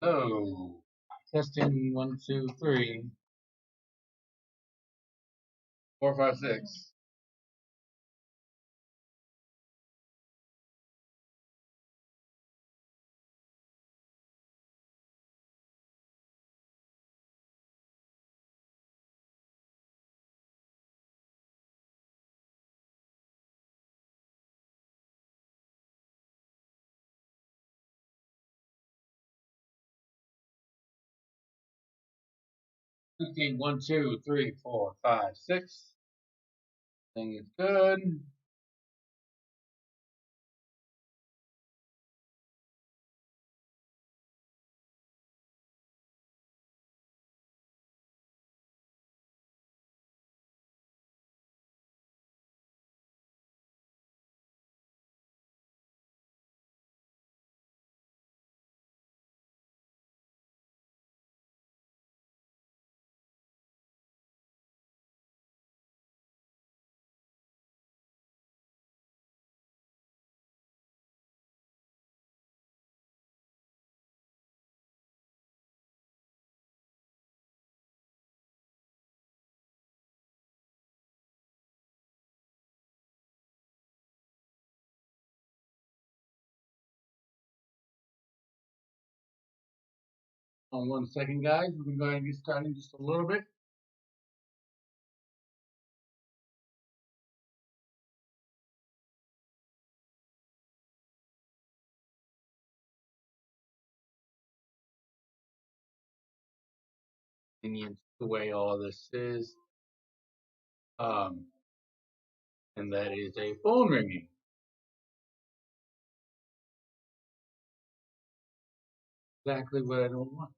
Oh, testing 1, 2, 3, 4, 5, 6. 1, 2, 3, 4, 5, 6. Thing is good. On 1 second, guys. We can go ahead and get started in just a little bit. Convenience the way all this is. Um, and that is a phone ringing. Exactly what I don't want.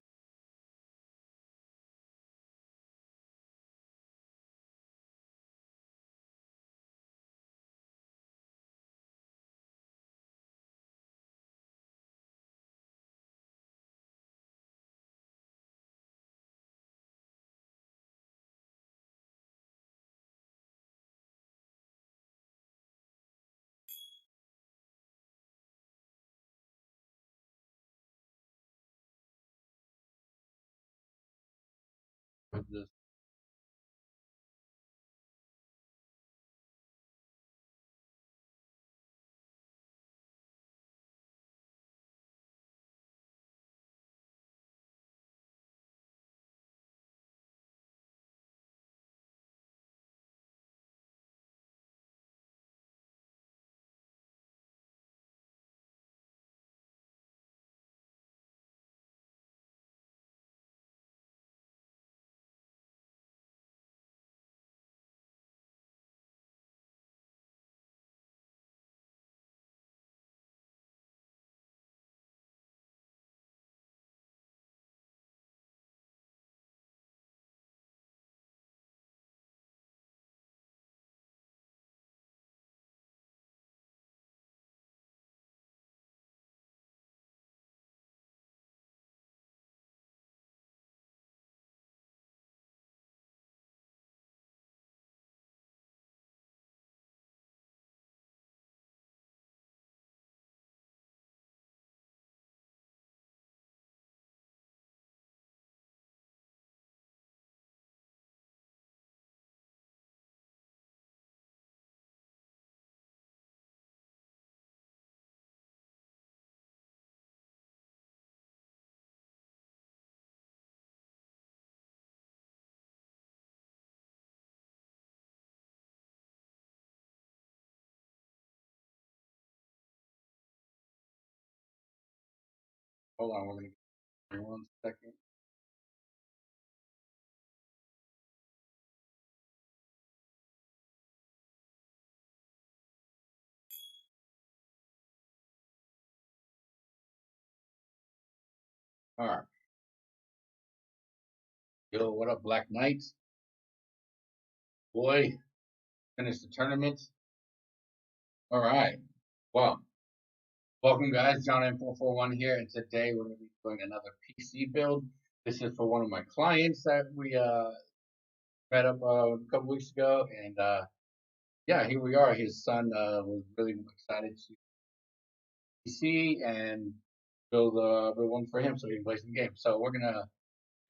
Hold on, we're going to give 1 second. All right. Yo, what up, Black Knights? Boy, finished the tournament. All right. Well, welcome, guys. John M441 here, and today we're going to be doing another PC build. This is for one of my clients that we met up a couple weeks ago, and yeah, here we are. His son was really excited to PC, and build one for him so he can play some games. So we're gonna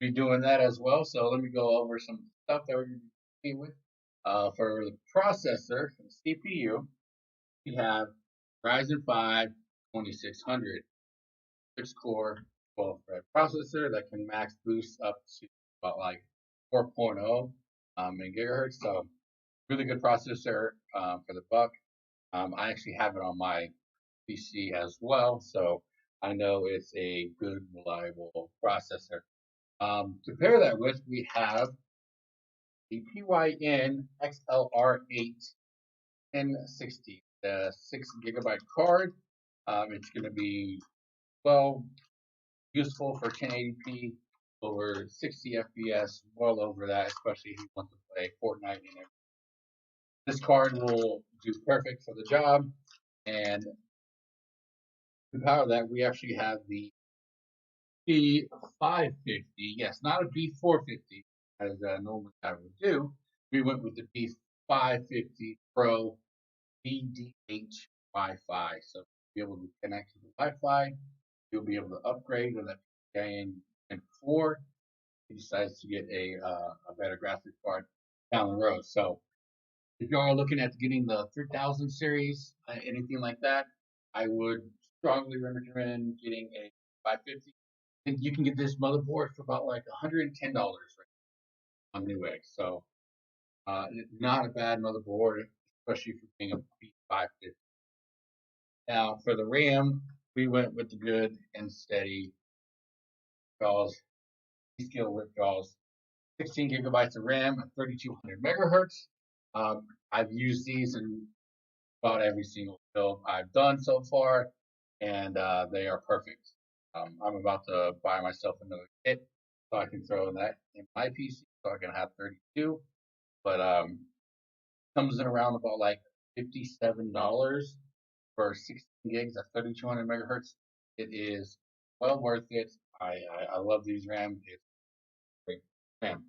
be doing that as well. So let me go over some stuff that we're gonna be with. For the processor, for the CPU, we have Ryzen 5 2600, 6-core, 12-thread processor that can max boost up to about like 4.0 in gigahertz. So really good processor for the buck. I actually have it on my PC as well, so I know it's a good, reliable processor. To pair that with, we have the PYN XLR8 1060, the 6 GB card. It's going to be well useful for 1080p, over 60 FPS, well over that, especially if you want to play Fortnite and everything. This card will do perfect for the job, and to power that, we actually have the B550. Yes, not a B450 as normally I would do. We went with the B550 Pro VDH Wi-Fi. So you'll be able to connect to the Wi-Fi. You'll be able to upgrade with that PCIe Gen 4. He decides to get a better graphics card down the road. So if you are looking at getting the 3000 series, anything like that, I would strongly recommend getting a 550. And you can get this motherboard for about like $110 right on Newegg. So not a bad motherboard, especially for being a B550. Now for the RAM, we went with the good and steady jaws, scale with jaws. 16 gigabytes of RAM at 3200 megahertz. I've used these in about every single build I've done so far, and they are perfect. I'm about to buy myself another kit so I can throw that in my PC so I can have 32. But comes in around about like $57 for 16 gigs at 3200 megahertz. It is well worth it. I love these RAM. It's great RAM.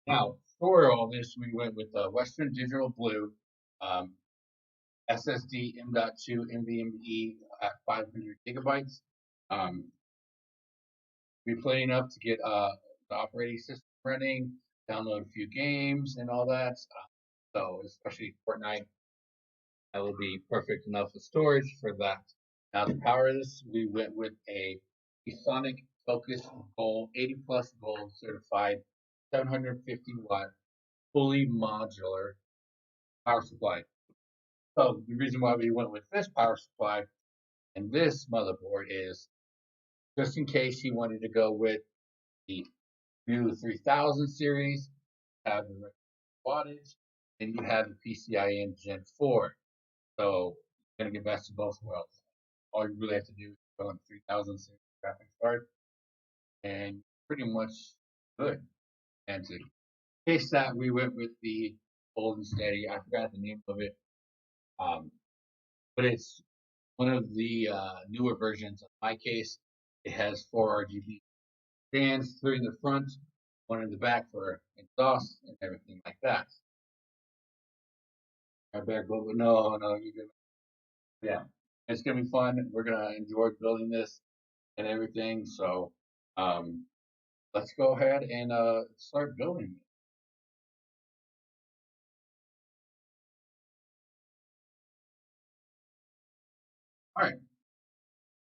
Now, for all this, we went with Western Digital Blue SSD M.2 NVMe at 500 gigabytes. Um, we play enough to get the operating system running, download a few games and all that. So especially Fortnite, that will be perfect enough for storage for that. Now to power this, we went with a Sonic Focus Gold 80 plus Gold certified 750 watt fully modular power supply. So the reason why we went with this power supply and this motherboard is just in case you wanted to go with the new 3000 series, have the wattage, and you have the PCIe Gen 4. So you're going to get best of both worlds. All you really have to do is go in 3000 series graphics card, and pretty much good. And to case that, we went with the Old and Steady. I forgot the name of it, but it's one of the newer versions. In my case, it has 4 RGB fans, 3 in the front, 1 in the back for exhaust and everything like that. I better go. No, you good. Yeah, it's gonna be fun. We're gonna enjoy building this and everything. So, um, let's go ahead and start building it. All right,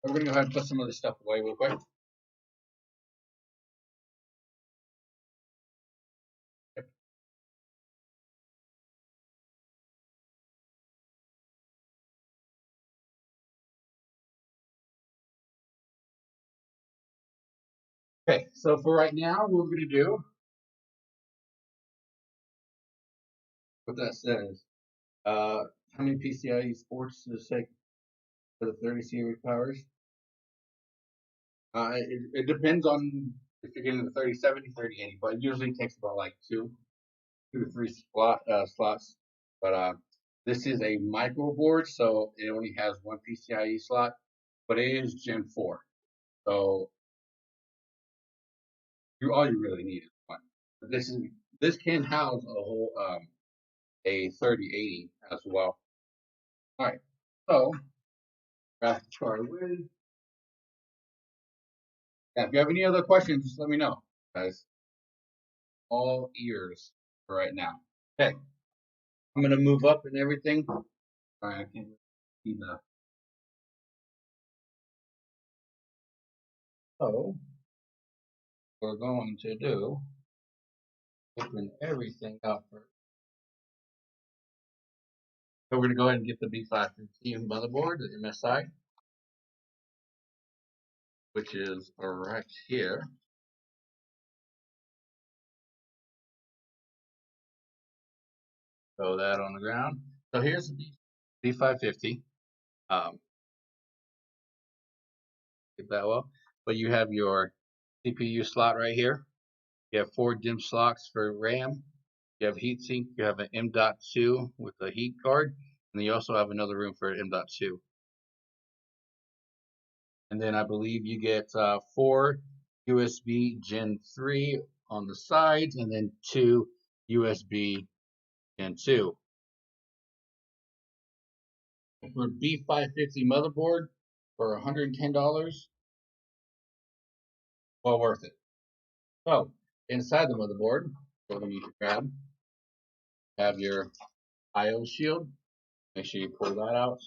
we're gonna go ahead and put some of this stuff away real quick. Okay, so for right now, what we're gonna do, what that says, how many PCIe ports does it take for the 30 series powers? It depends on if you're getting the 3070, 3080, but it usually takes about like two to three slots. But this is a micro board, so it only has one PCIe slot, but it is Gen 4. So all you really need is one. But this can house a whole a 3080 as well. All right, so graphics card with Yeah, if you have any other questions, just let me know, guys. All ears for right now. Okay, I'm gonna move up and everything. All right, I can't see the. So we're going to do open everything up first. So we're gonna go ahead and get the B550 motherboard, the MSI, which is right here. Throw that on the ground. So here's the B550. Um, get that well. But you have your CPU slot right here. You have 4 DIMM slots for RAM. You have heatsink. You have an M.2 with a heat card, and then you also have another room for M.2. And then I believe you get 4 USB Gen 3 on the sides, and then 2 USB Gen 2. For B550 motherboard for $110, well worth it. So inside the motherboard, what we need to grab, have your IO shield. Make sure you pull that out.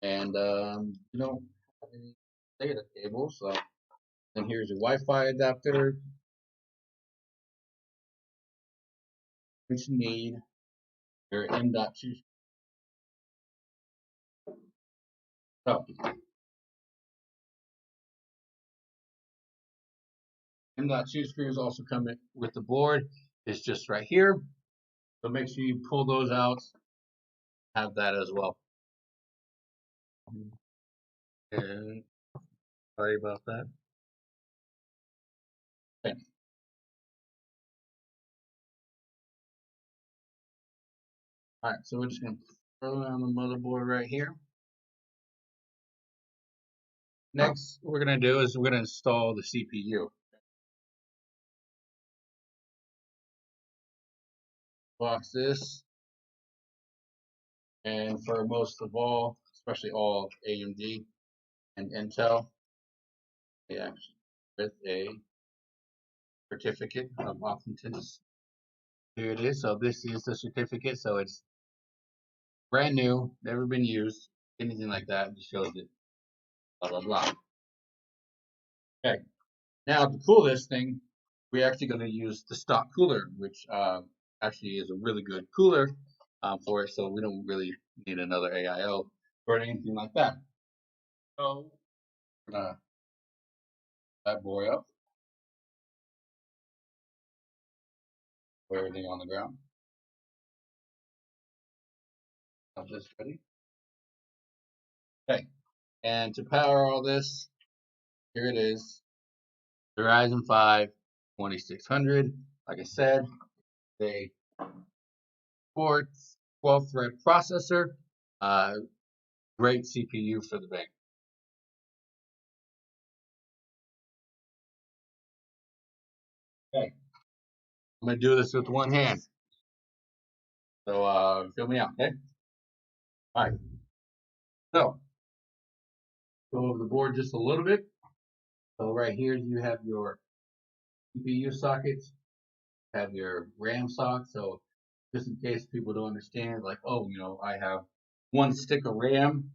And you don't have any data cable, so then here's your Wi-Fi adapter, which you need your M.2. So M.2 screws also come in with the board. It's just right here. So make sure you pull those out. Have that as well. And sorry about that. Okay. All right, so we're just gonna throw it on the motherboard right here. Next, what we're gonna do is we're gonna install the CPU. Box this, and for most of all, especially all AMD and Intel, they actually with a certificate of authenticity. Here it is. So this is the certificate. So it's brand new, never been used, anything like that. It just shows it. Blah blah blah. Okay. Now to cool this thing, we're actually going to use the stock cooler, which actually is a really good cooler for it. So we don't really need another AIO or anything like that. So we're gonna that boy up, put everything on the ground. Have this ready. Okay. And to power all this, here it is. The Ryzen 5 2600. Like I said, a 12 thread processor. Uh, Great CPU for the bank. Okay. I'm going to do this with one hand. So fill me out, okay? All right. So go over the board just a little bit. So right here you have your CPU sockets, have your RAM sock. So just in case people don't understand, like, oh, I have one stick of RAM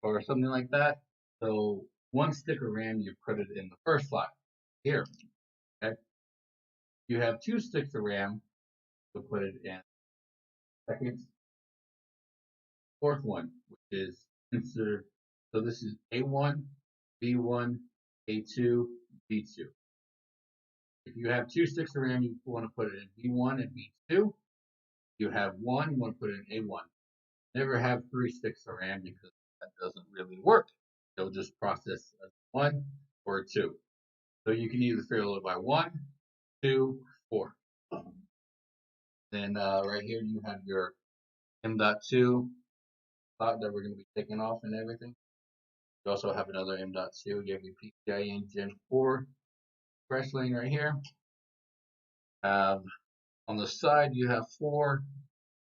or something like that. So one stick of RAM, you put it in the first slot here. Okay. You have 2 sticks of RAM, to put it in second, fourth one, which is considered. So this is A1, B1, A2, B2. If you have 2 sticks of RAM, you want to put it in B1 and B2. You have one, you want to put it in A1. Never have 3 sticks of RAM because that doesn't really work. They'll just process as 1 or 2. So you can either fill it by 1, 2, 4. Then right here you have your M.2 slot that we're going to be taking off and everything. You also have another M.2. You have your PCIe Gen 4 fresh lane right here. On the side, you have 4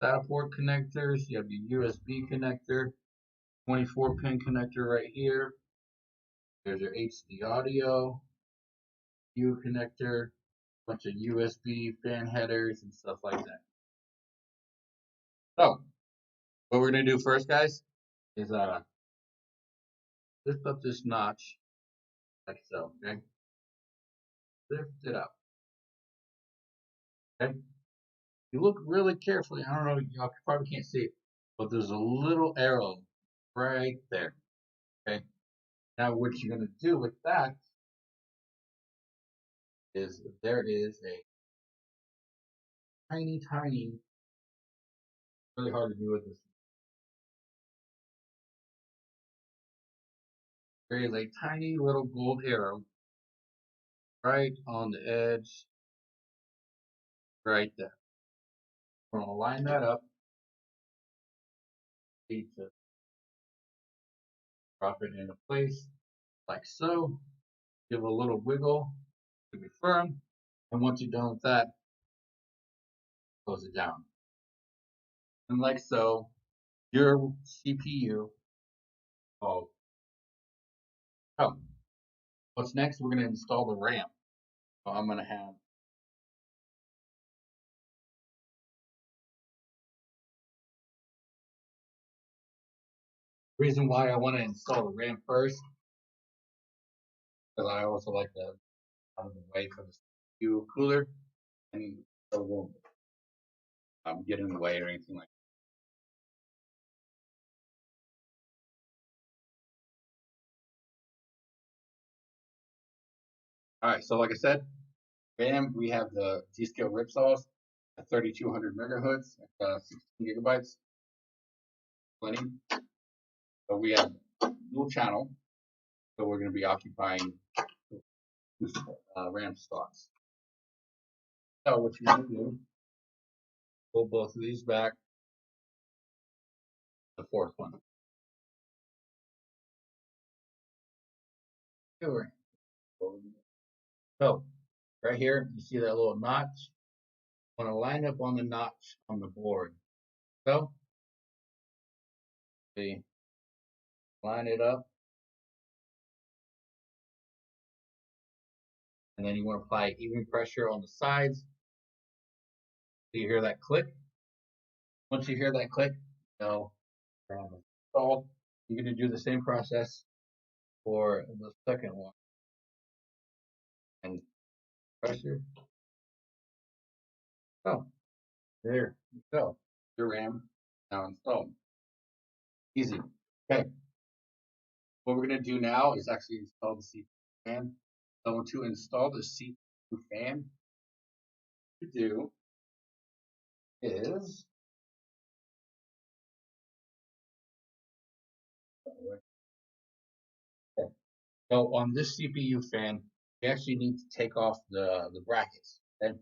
SATA port connectors. You have your USB connector, 24-pin connector right here. There's your HD audio, U connector, bunch of USB fan headers and stuff like that. So what we're gonna do first, guys, is lift up this notch like so. Okay, lift it up. Okay, you look really carefully. I don't know, y'all probably can't see it, but there's a little arrow right there. Okay, now what you're gonna do with that is there is a tiny, tiny, really hard to do with this. There is a tiny little gold arrow right on the edge, right there. We're gonna line that up. Need to drop it into place like so. Give it a little wiggle to be firm. And once you're done with that, close it down. And like so, your CPU. Oh, oh. What's next? We're gonna install the RAM. So I'm gonna have reason why I want to install the RAM first, because I also like to out of the way for the CPU cooler, and so it won't get in the way or anything like that. All right, so like I said, RAM, we have the G-Scale ripsaws at 3200 megahertz, 16 gigabytes, plenty. So we have dual channel, so we're going to be occupying two RAM slots. So what you're going to do, pull both of these back, the fourth one. So right here, you see that little notch? I want to line up on the notch on the board. So, see, line it up, and then you want to apply even pressure on the sides. So you hear that click. Once you hear that click, you know, installed. You're going to do the same process for the second one. And pressure. Oh, there you go. Your RAM now installed. Easy. Okay. What we're going to do now is actually install the CPU fan. So to install the CPU fan, what you do is so on this CPU fan, you actually need to take off the brackets. Okay?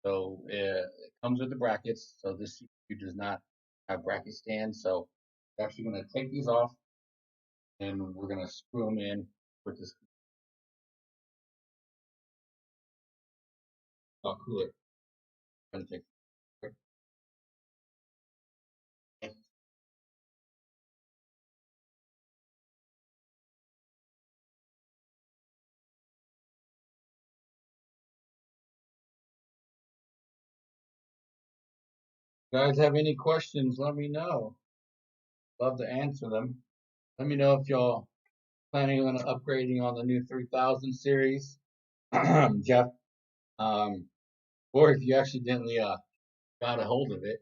So it comes with the brackets. So this CPU does not have bracket stands. So we're actually going to take these off, and we're going to screw them in with this cooler. I'm going to take. Guys, have any questions? Let me know. Love to answer them. Let me know if y'all planning on upgrading on the new 3000 series, Jeff, um, or if you accidentally got a hold of it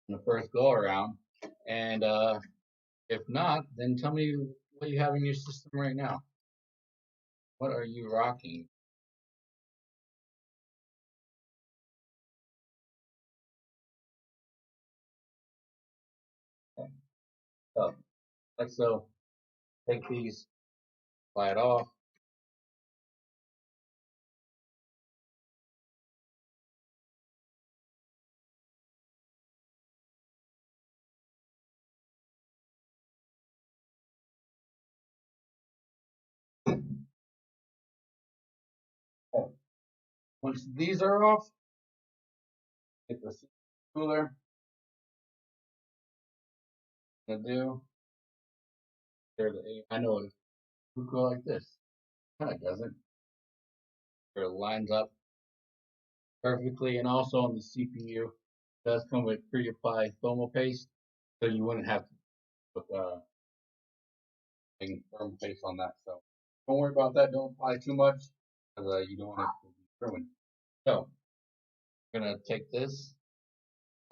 in the first go around. And if not, then tell me what you have in your system right now. What are you rocking? Okay. So, like so, take these, slide off. Okay. Once these are off, get the cooler. Gonna do. I know would go like this. Kind of doesn't. It lines up perfectly, and also on the CPU, it does come with pre-applied thermal paste, so you wouldn't have to put thermal paste on that. So don't worry about that. Don't apply too much because you don't want it to be ruined. So I'm gonna take this,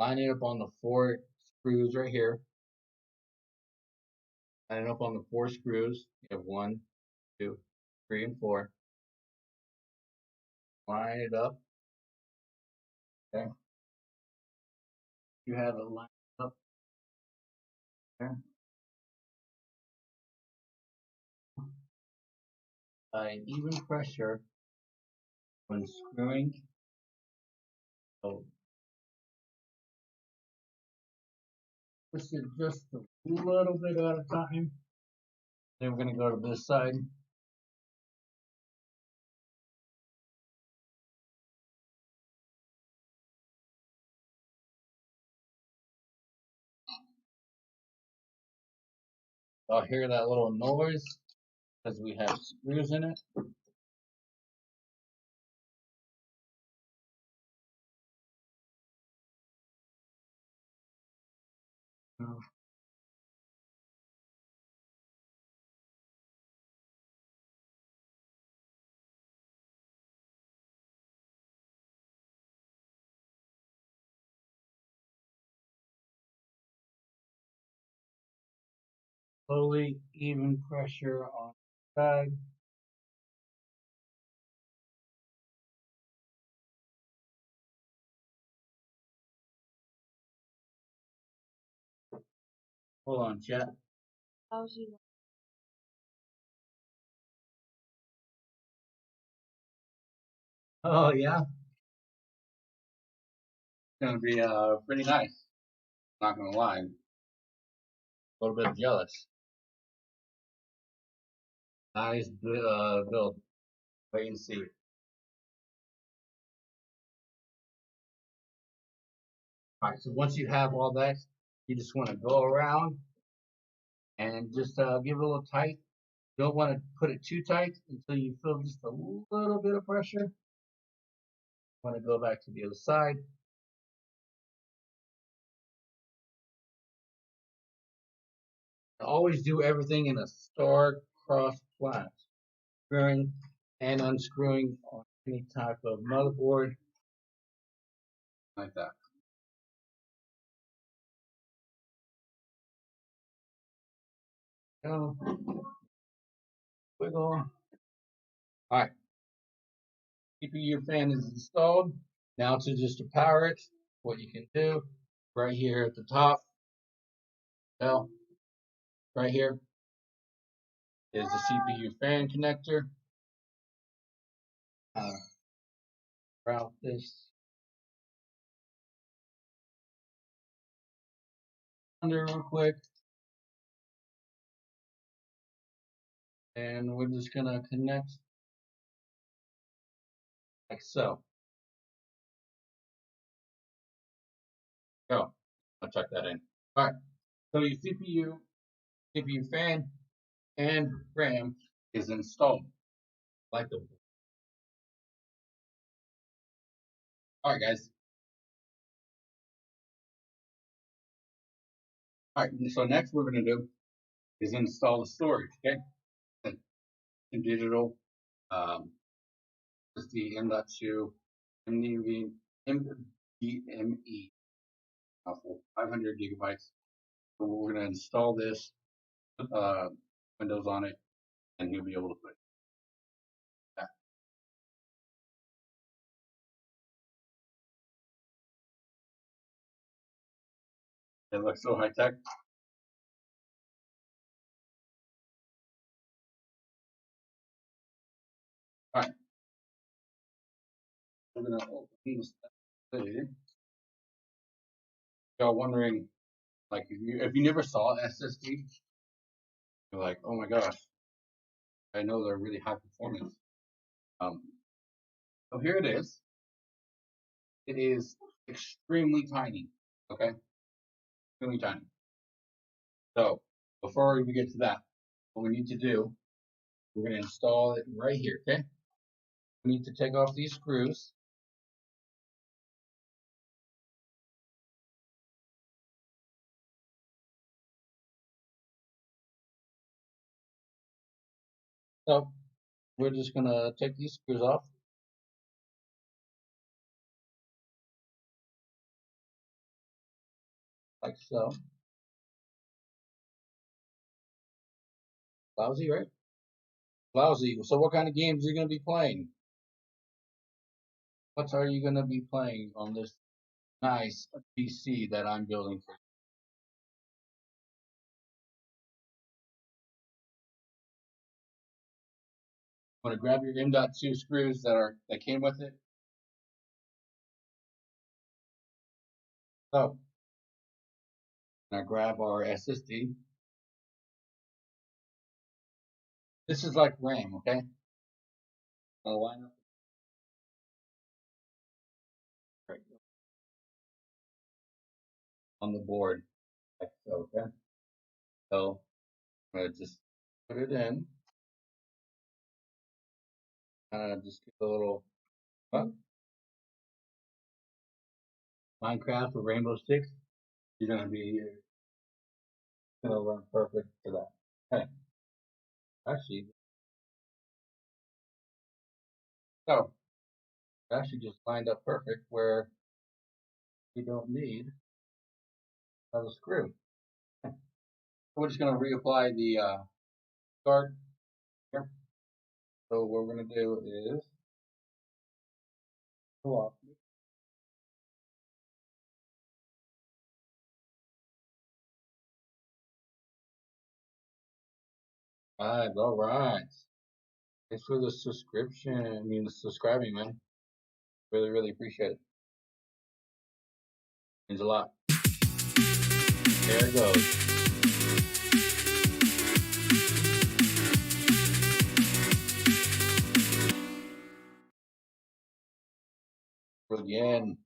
line it up on the 4 screws right here. Line it up on the 4 screws. You have 1, 2, 3, and 4. Line it up. Okay. You have it lined up there. By even pressure when screwing. So push it just a little bit at a time. Then we're going to go to this side. I'll hear that little noise because we have screws in it. Slowly, even pressure on the side. Hold on, chat. Oh yeah, it's gonna be pretty nice. Not gonna lie, a little bit jealous. Nice build. Wait and see. All right, so once you have all that, you just want to go around and just give it a little tight. You don't want to put it too tight until you feel just a little bit of pressure. You want to go back to the other side. Always do everything in a star-crossed plan. Screwing and unscrewing on any type of motherboard like that. Go. Wiggle. All right. CPU fan is installed. Now to just to power it, what you can do right here at the top, well, right here is the CPU fan connector. Route this under real quick, and we're just gonna connect like so. Go. I'll check that in. All right. So your CPU fan, and RAM is installed. Like the. All right, guys. All right. So next we're gonna do is install the storage. Okay. In digital, is the M.2 NVMe for 500 gigabytes. So we're gonna install this Windows on it, and you'll be able to put it back. It looks so high tech. All right. We're gonna open this thing. Y'all wondering, like, if you never saw SSD, you're like, oh my gosh, I know they're really high performance. Um, so here it is. It is extremely tiny. Okay, extremely tiny. So before we get to that, what we need to do We're going to install it right here, okay? We need to take off these screws. So we're just going to take these screws off. Like so. Lousy, right? Lousy. So what kind of games are you going to be playing? What are you going to be playing on this nice PC that I'm building for you? Want to grab your M.2 screws that came with it. So now grab our SSD. This is like RAM, okay? I'll line up right on the board like so, okay? So I'm gonna just put it in. Just get a little Minecraft with Rainbow Six. You're gonna run perfect for that. Okay. Actually, so it actually just lined up perfect where you don't need another screw. So we're just gonna reapply the guard here. So what we're gonna do is pull off. All right. Thanks for the subscription. I mean, the subscribing, man. Really, really appreciate it. Means a lot. There it goes. Again.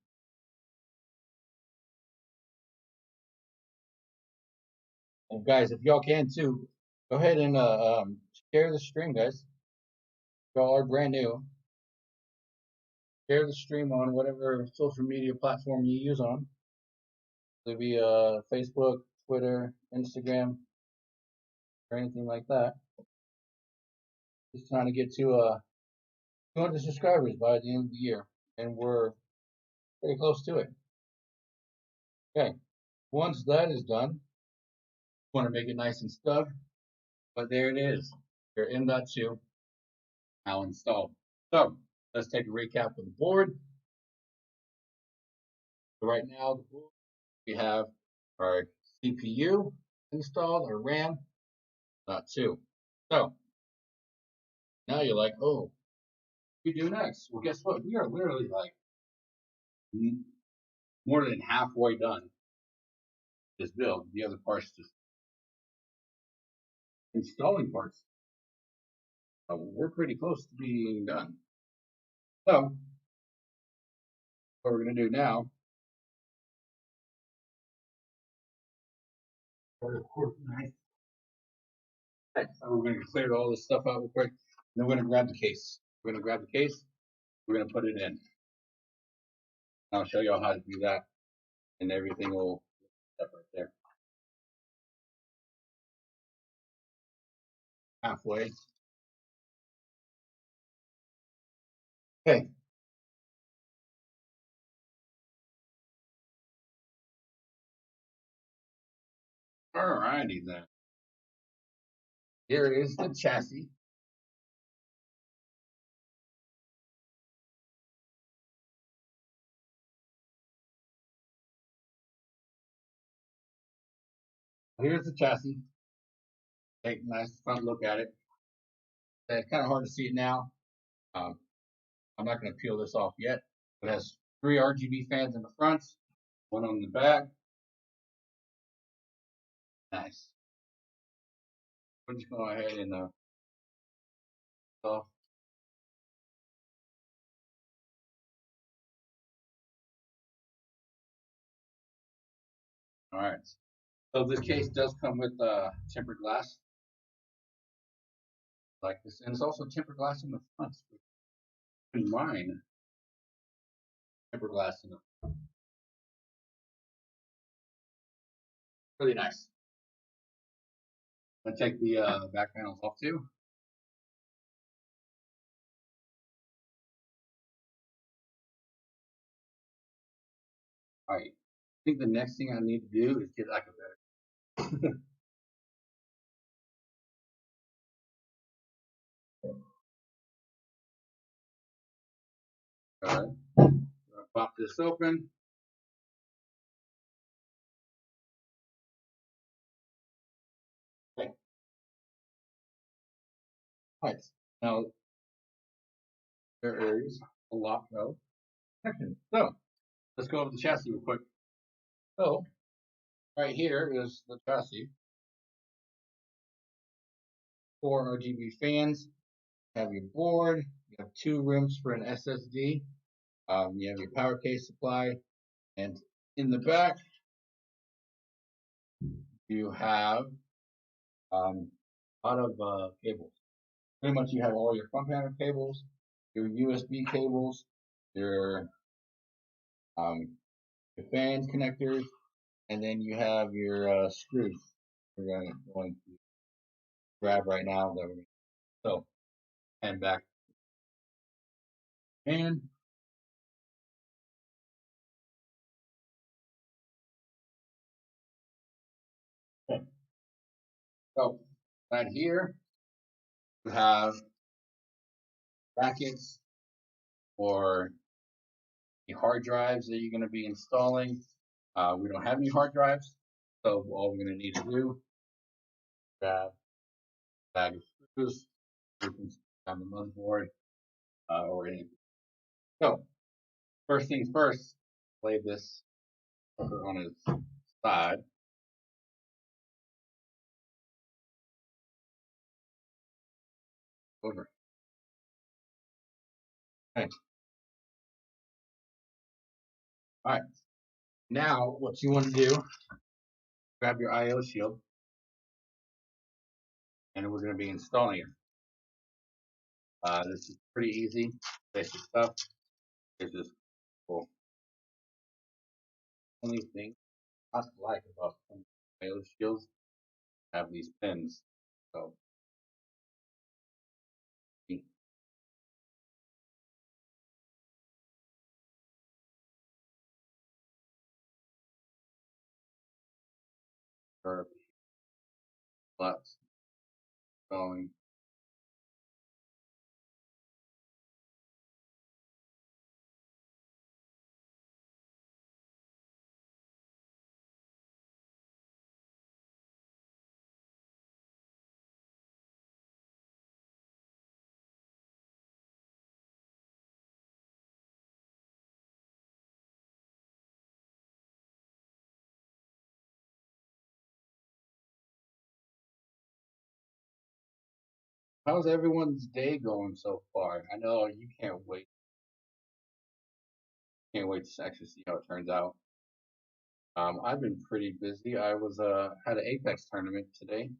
And guys, if y'all can too, go ahead and share the stream, guys. Y'all are brand new. Share the stream on whatever social media platform you use on. It'll be Facebook, Twitter, Instagram, or anything like that. Just trying to get to 200 subscribers by the end of the year, and we're pretty close to it. Okay, once that is done, want to make it nice and snug, but there it is. Your M.2 now installed. So let's take a recap of the board. So right now, the board, we have our CPU installed, our RAM, .2. So now you're like, oh, what do we do next? Well, guess what? We are literally like more than halfway done this build. The other parts just installing parts. So we're pretty close to being done. So what we're going to do now, nice. So we're going to clear all this stuff out real quick. And then we're going to grab the case. We're going to grab the case. We're going to put it in. I'll show you all how to do that, and everything will step right there. Halfway. Okay. Alrighty then. Here is the chassis. Here's the chassis. Take a nice front look at it. It's kind of hard to see it now. Um, I'm not going to peel this off yet. It has 3 RGB fans in the front, 1 on the back. Nice. We're just go ahead and off. All right. So this case does come with tempered glass. like this, and it's also tempered glass in the front. In mine, tempered glass in the front. Really nice. I'm gonna take the back panels off too. All right. I think the next thing I need to do is get like a better. All right. Pop this open. Okay. All right. Now there is a lot though. So let's go over the chassis real quick. So right here is the chassis. 4 RGB fans. You have your board. You have 2 rooms for an SSD. You have your power case supply, and in the back you have a lot of cables. Pretty much you have all your front panel cables, your USB cables, your um, your fans connectors, and then you have your screws. We're going to grab right now. That we're so and back and okay. So right here you have brackets for the hard drives that you're going to be installing. We don't have any hard drives, so all we're going to need to do is grab a bag of screws, on the motherboard, or anything. So first things first, lay this on its side. Over. Okay. All right. Now what you want to do, grab your I/O shield, and we're going to be installing it. This is pretty easy, basic stuff. This is cool. Only thing I like about some I/O shields have these pins. So for lots going. How's everyone's day going so far? I know you can't wait to actually see how it turns out. I've been pretty busy. I was had an Apex tournament today,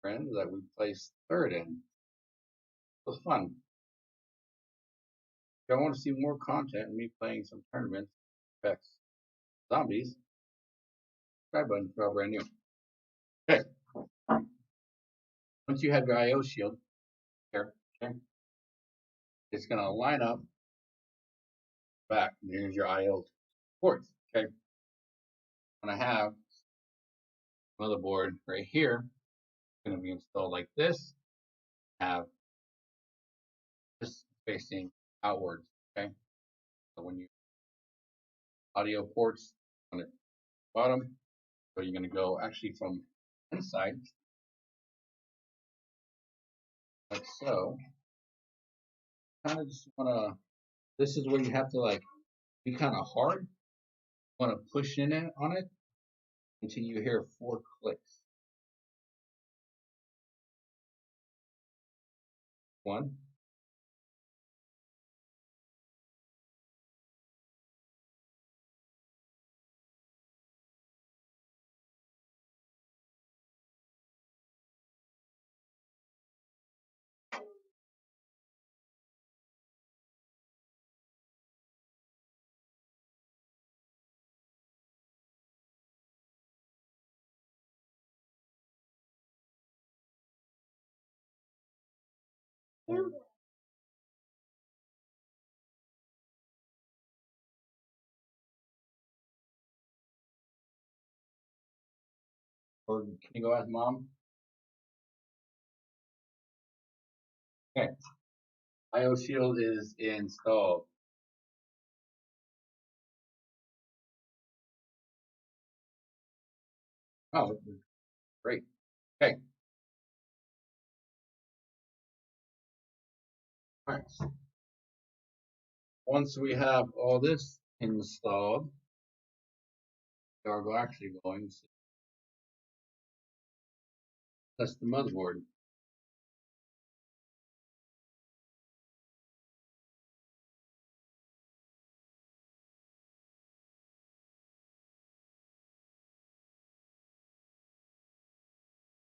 friends, that we placed third in. It was fun. If y'all want to see more content of me playing some tournaments, Apex Zombies, subscribe button for all brand new. Okay, once you have your IO shield here, okay, it's gonna line up back. Here's your IO ports. Okay, and I have motherboard right here. It's gonna be installed like this. Have this facing outwards. Okay, so when you audio ports on the bottom, so you're gonna go actually from inside like so. Kind of just wanna. This is where you have to like be kind of hard. Want to push in it on it until you hear 4 clicks. 1, Or can you go ask mom? Okay. IO shield is installed. Oh, great. Okay. All right. Once we have all this installed, we are actually going to test the motherboard.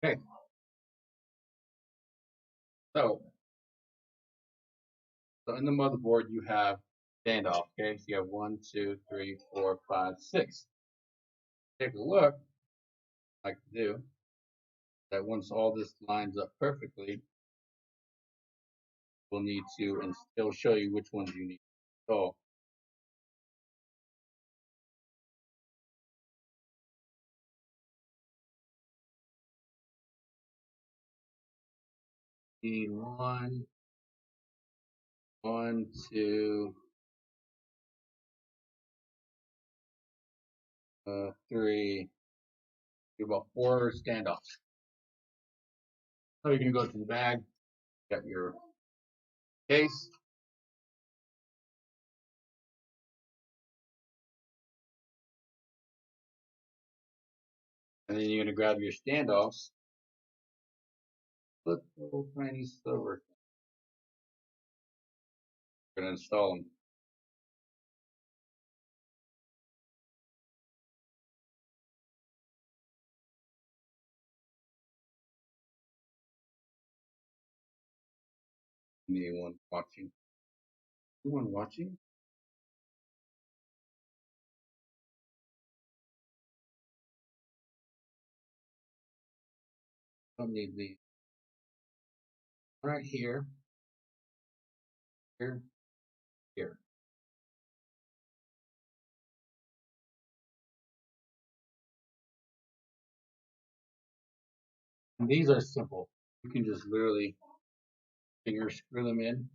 Okay. So, so in the motherboard, you have standoff. Okay. So you have 1, 2, 3, 4, 5, 6. Take a look, like to do, that once all this lines up perfectly, we'll need to, and it'll show you which ones you need to install. Need one, two, 3, about 4 standoffs. So you can go to the bag, get your case, and then you're gonna grab your standoffs. Look, little tiny silver. We're gonna install them. Anyone watching? Anyone watching? Don't need these. Right here, here, here. And these are simple. You can just literally finger screw them in.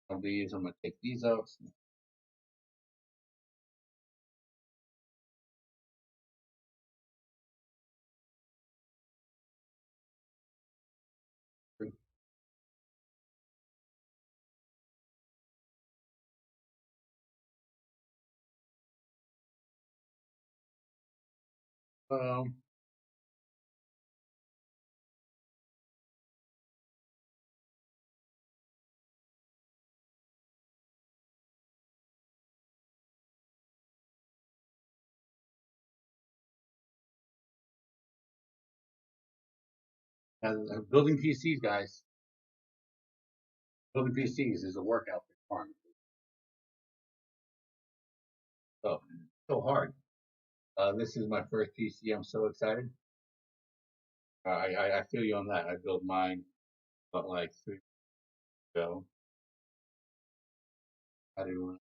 Of these, I'm gonna take these out. Um, and building PCs, guys. Building PCs is a workout for farm. So, so hard. This is my first PC. I'm so excited. I feel you on that. I built mine about like 3 years ago. I do.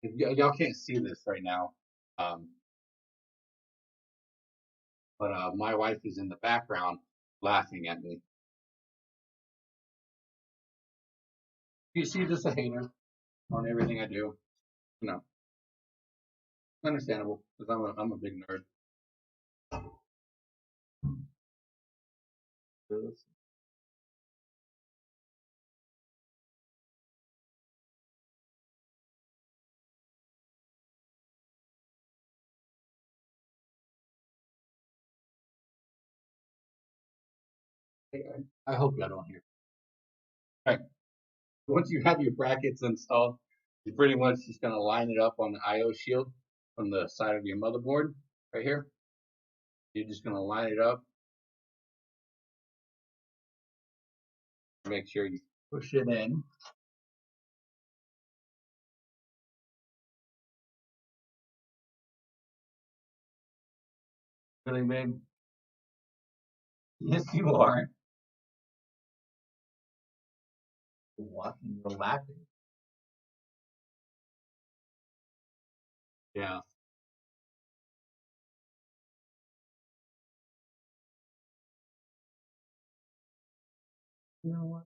Y'all can't see this right now, um, but my wife is in the background laughing at me. She's just a hater on everything I do. You know, understandable because I'm a big nerd. I hope y'all don't hear. All right. Once you have your brackets installed, you're pretty much just gonna line it up on the IO shield from the side of your motherboard right here. You're just gonna line it up. Make sure you push it in. Really, babe? Yes, you are. You're walking, you're laughing. Yeah. You know what?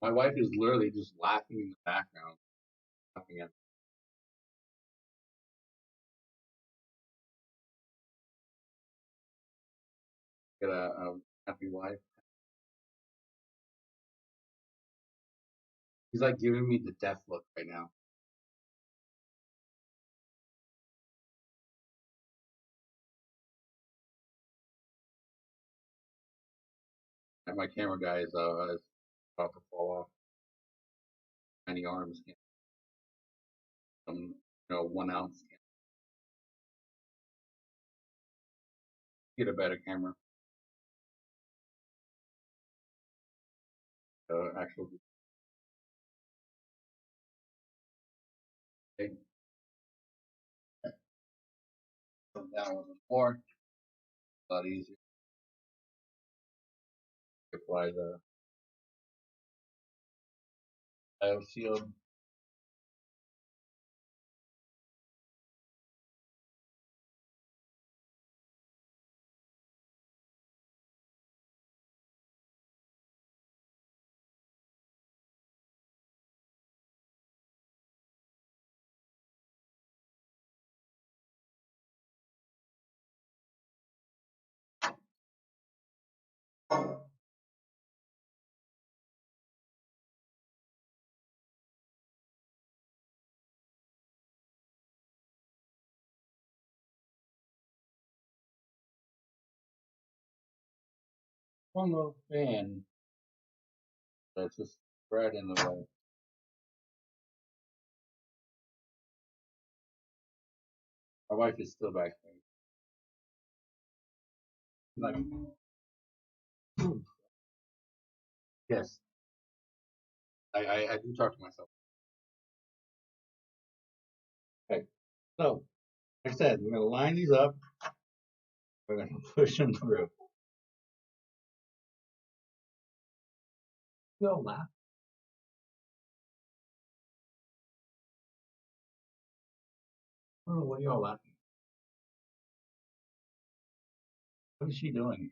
My wife is literally just laughing in the background, laughing at get a happy wife. He's like giving me the death look right now. And my camera guy is about to fall off. Tiny arms can't, 1 ounce can't get a better camera. Actual big come down a little bit more, a lot easier to apply the IO shield. One little fan that's just spread in the way. My wife is still back there. Like, yes, I do talk to myself. Okay, so like I said, we're gonna line these up. We're gonna push them through. Go laugh. Oh, what are y'all laughing? What is she doing?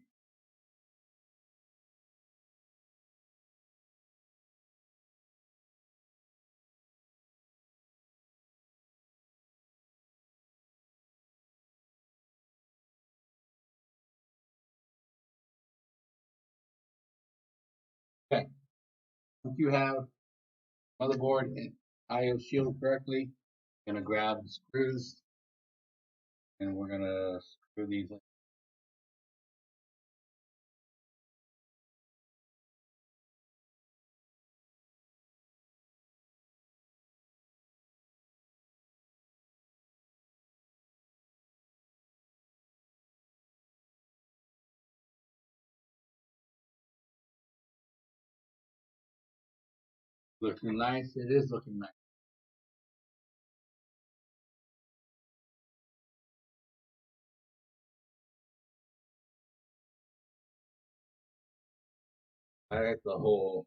Okay, if you have motherboard and IO shield correctly, gonna grab the screws and we're gonna screw these in. Looking nice. It is looking nice. I like the whole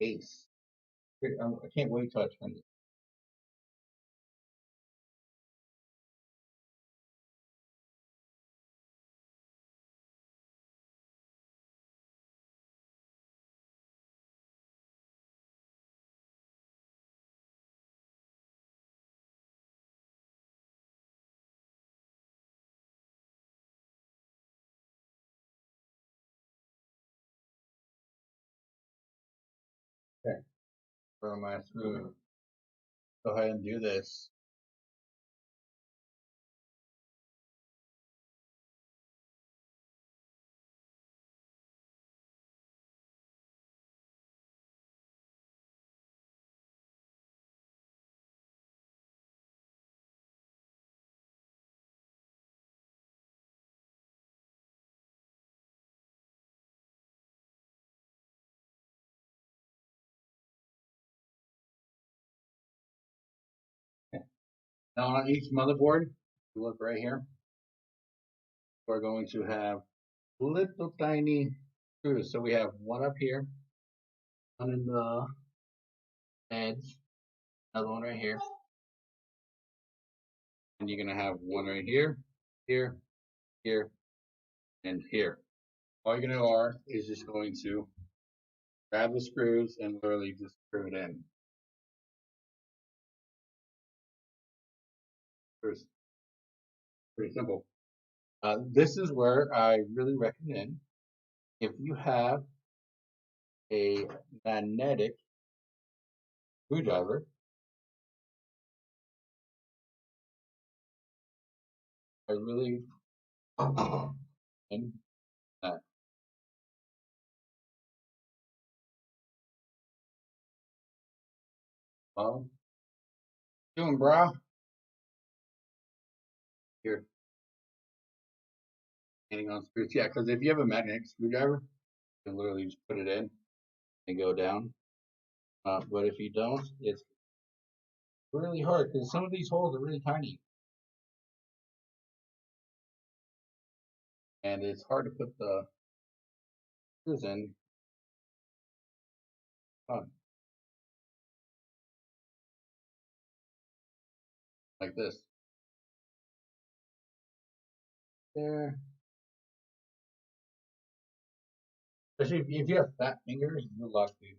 case. I can't wait till I turn this. Okay, for my screw. Go ahead and do this. Now on each motherboard, you look right here, we're going to have little tiny screws. So we have one up here, one in the edge, another one right here, and you're gonna have one right here, here, here, and here. All you're gonna do is just going to grab the screws and literally just screw it in. It's pretty simple. This is where I really recommend if you have a magnetic screwdriver, I really recommend that. Well, doing bro here, hanging on screws. Yeah, because if you have a magnetic screwdriver, you can literally just put it in and go down. But if you don't, it's really hard because some of these holes are really tiny, and it's hard to put the screws in. Like this. There. Especially if you have fat fingers, you're lucky.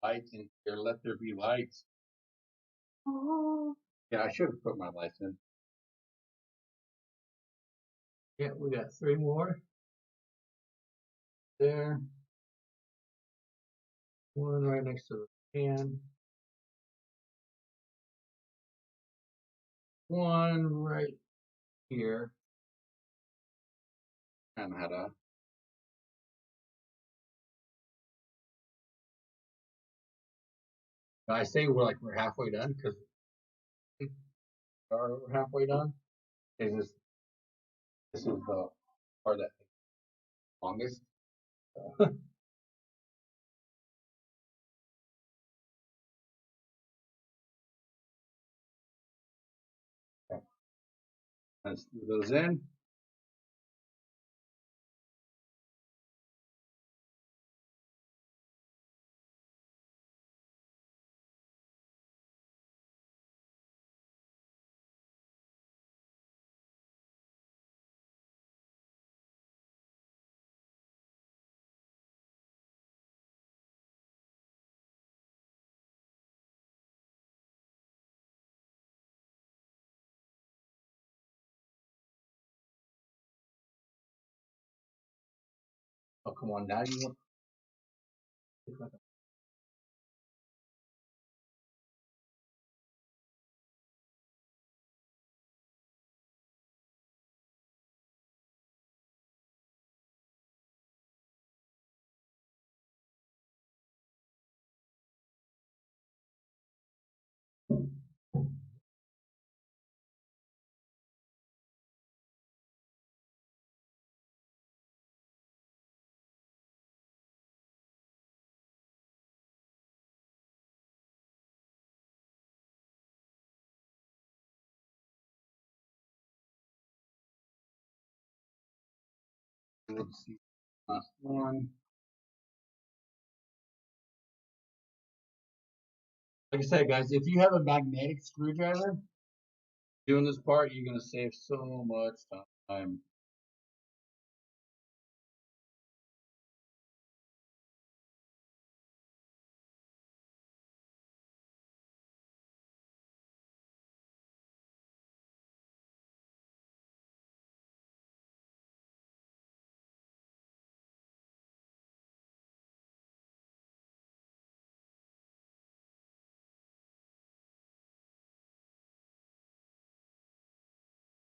Lights in here. Let there be lights. Oh. Yeah, I should have put my lights in. Yeah, we got three more. There. One right next to the fan. One right here. Kind of had a. I say we're halfway done because we're halfway done. Is this is the part that takes the longest. Let's screw those in. Oh, come on, now you want. Let's see. Last one. Like I said, guys, if you have a magnetic screwdriver doing this part, you're gonna save so much time.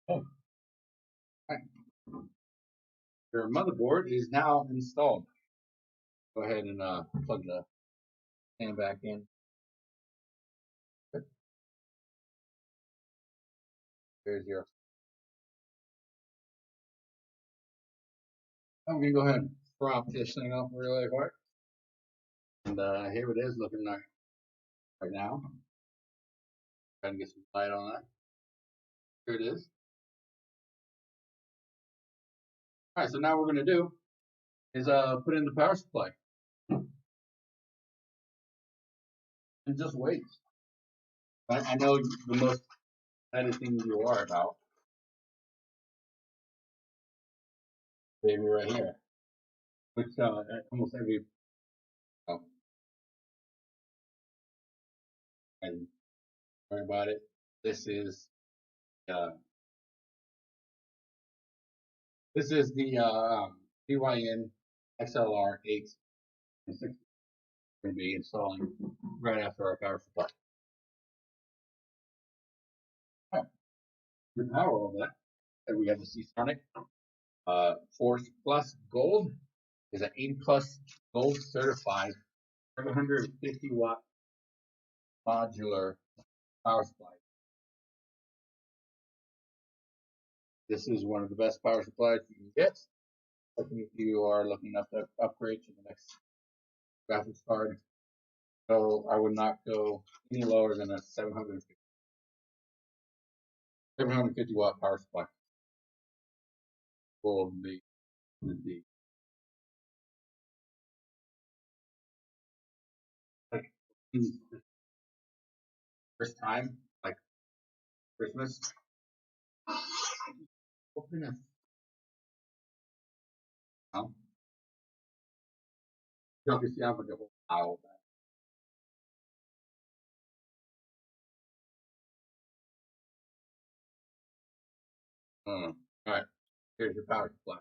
Oh, right. Your motherboard is now installed. Go ahead and plug the fan back in. There's your. I'm gonna go ahead and prop this thing up really quick. And here it is looking like right now. Trying to get some light on that. Here it is. All right, so now what we're gonna do is put in the power supply and just wait. I know the most excited thing you are about, baby, right here, which almost every oh, and worry about it. This is uh, the BYN XLR 8 and 6 going to be installing right after our power supply. All right, to power all that, and we have the Seasonic Force Plus Gold is an 80 plus gold certified 750 watt modular power supply. This is one of the best power supplies you can get. If you are looking up to upgrade to the next graphics card, so I would not go any lower than a 750 watt power supply. Will be like first time, like Christmas. Open it. No, you can see I have like a whole pile. All right, here's your power supply.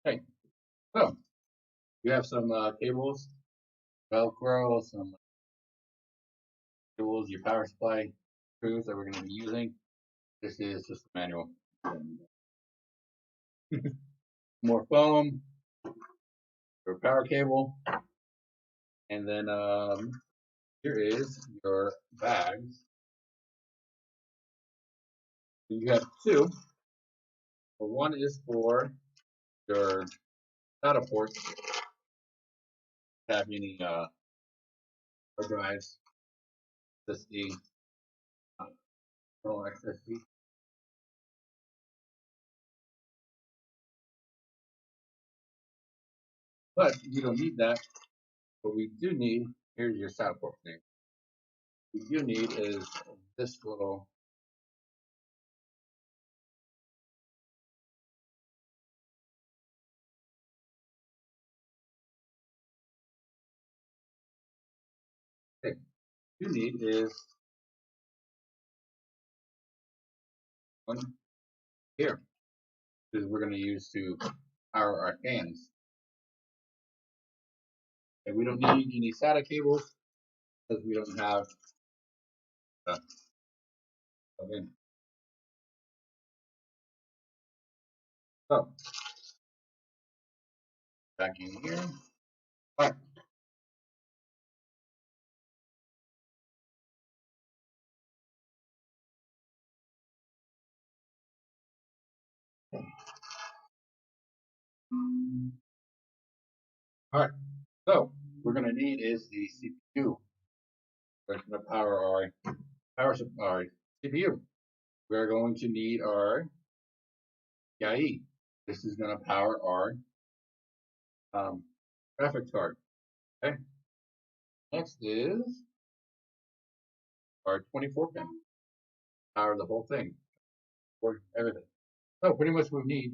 Okay, so you have some cables, Velcro, some cables, your power supply screws that we're going to be using. This is just a manual. More foam, your power cable, and then here is your bags. You have two. One is for your SATA ports. Have any hard drives, SSD, or SSD. But you don't need that. What we do need, here's your SATA port name. What you do need is this little thing. You need is one here. This is we're going to use to power our fans. And we don't need any SATA cables because we don't have uh, again. So back in here. All right. All right. So we're going to need is the CPU. We're going to power our CPU. We're going to need our PIE. This is going to power our graphics card. Okay. Next is our 24 pin. Power the whole thing for everything. So pretty much we need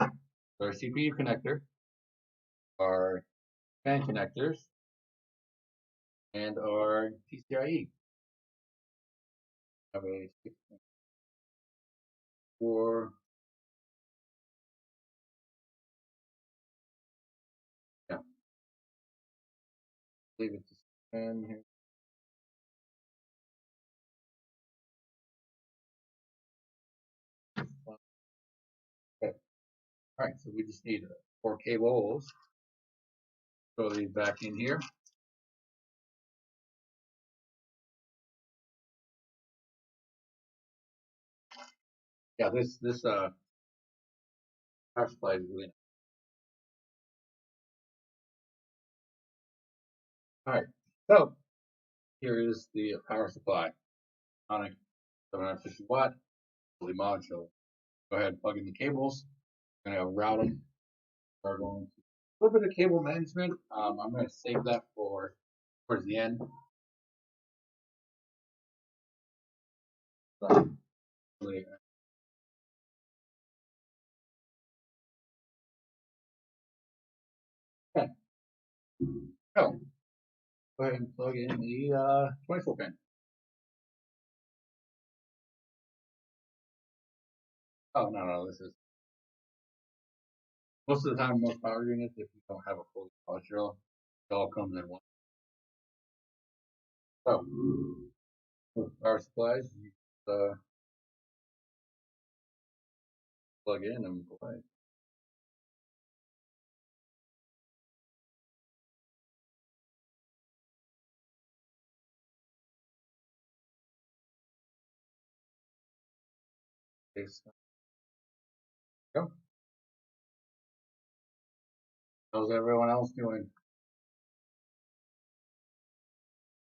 our CPU connector, our fan connectors, and our PCIe. Have a 6.4 Leave it to spin here. Okay. All right, so we just need 4 cables. Throw these back in here. Yeah, this power supply is really nice. All right, so here is the power supply. Sonic 750 watt, fully modular. Go ahead and plug in the cables. I'm gonna route them. We're going to a little bit of cable management. I'm gonna save that for towards the end. So, really, okay. So go ahead and plug in the 24 pin. Oh no, this is most of the time most power units. If you don't have a fully modular, it all comes in one. So with power supplies, you plug in and play. Go. How's everyone else doing?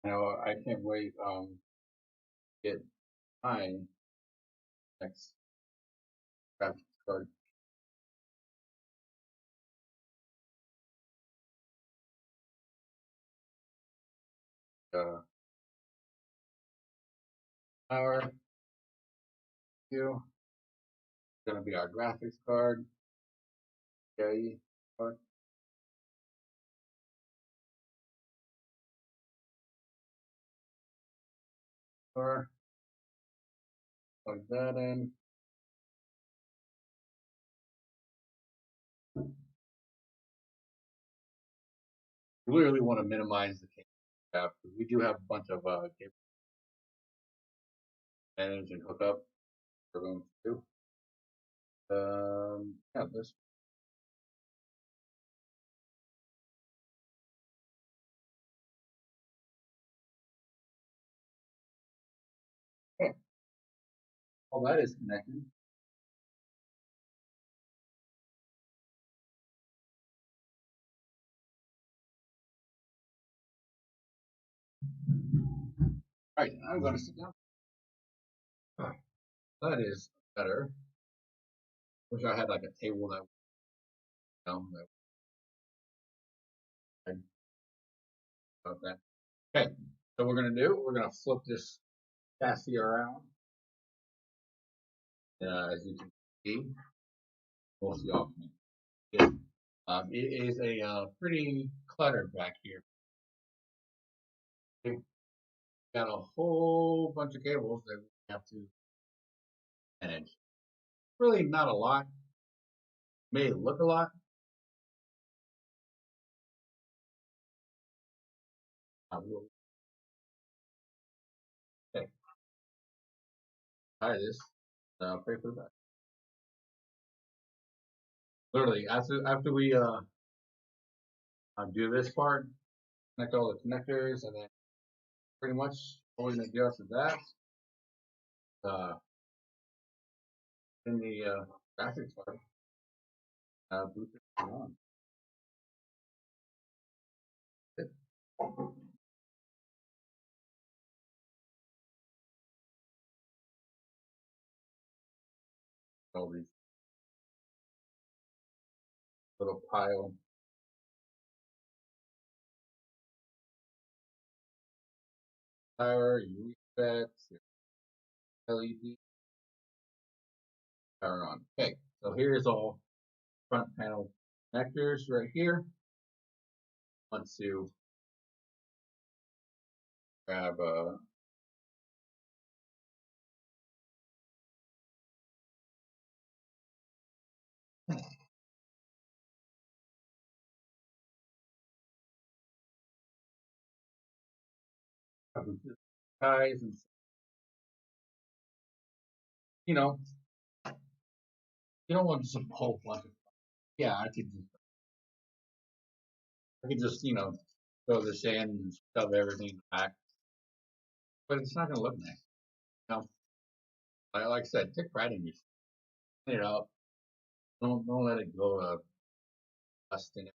You know, I can't wait get my next graphics card. Uh, Power two gonna be our graphics card. Okay, or plug that in. We really want to minimize the cable gap because we do have a bunch of cable manage and hook up. We're going to do. Yeah, this. Okay, all that is connected. All right, I'm going to sit down. All right, that is better. Wish I had like a table that, that about that. Okay, so we're gonna flip this chassis around. As you can see, most of y'all can see. It is a pretty cluttered back here. We've got a whole bunch of cables that we have to manage. Really not a lot. May look a lot. We'll okay, try this. Pray for that. Literally, after we do this part, connect all the connectors, and then pretty much all we're gonna do after that, uh, in the graphics part, boot it on. All these little pile power, your resets, your LED power on. Okay, so here's all front panel connectors right here. Want to grab with the ties and you know, you don't want just a whole bunch of yeah, I could just, throw this in and shove everything back. But it's not gonna look nice. You know, like I said, take pride in yourself. Clean it up. Don't let it go dust in it.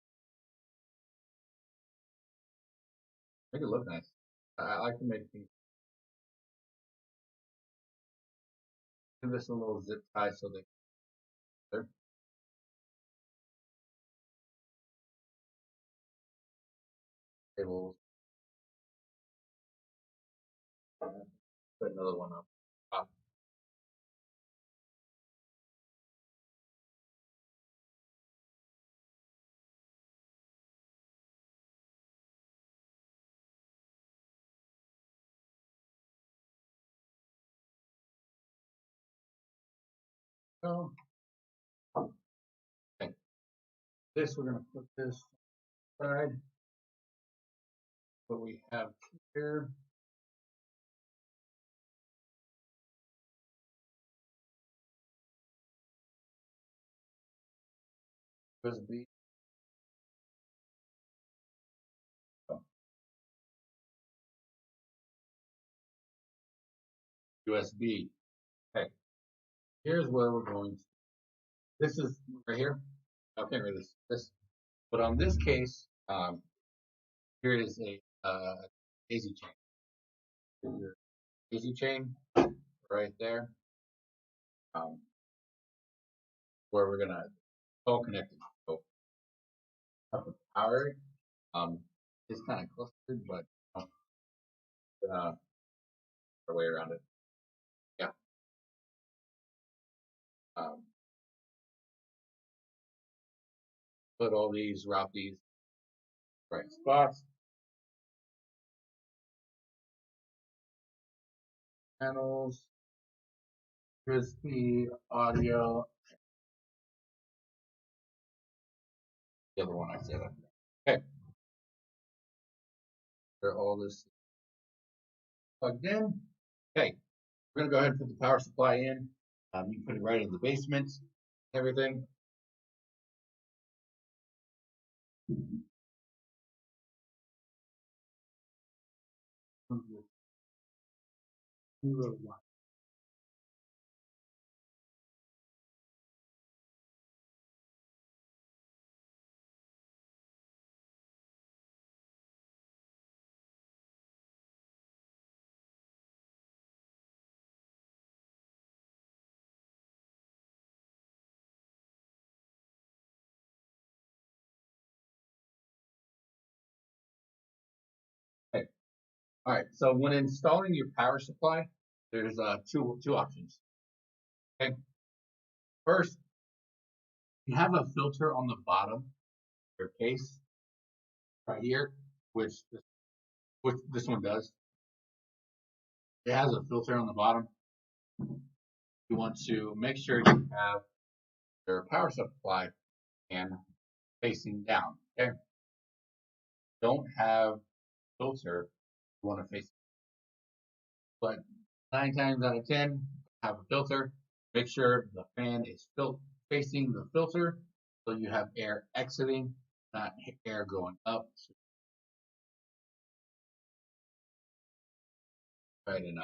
Make it look nice. I like to make things give this a little zip tie so they will put another one up. So okay. This we're gonna put this side. What we have here. USB. USB. Okay. Here's where we're going to. This is right here. I can't read this. But on this case, here is a daisy chain. Here's your daisy chain right there. Where we're gonna all connected. So up the power, um, it's kind of clustered, but our way around it. Yeah. Um, put all these, route these right spots. Panels, USB, audio. The other one I said. Okay. They're all this plugged in. Okay. We're gonna go ahead and put the power supply in. You can put it right in the basement. Everything. Okay. All right. So when installing your power supply, there's two options. Okay. First, you have a filter on the bottom of your case right here, which this one does. It has a filter on the bottom. You want to make sure you have your power supply fan facing down. Okay. Don't have filter. You want to face, but 9 times out of 10, have a filter. Make sure the fan is facing the filter, so you have air exiting, not air going up. Right, and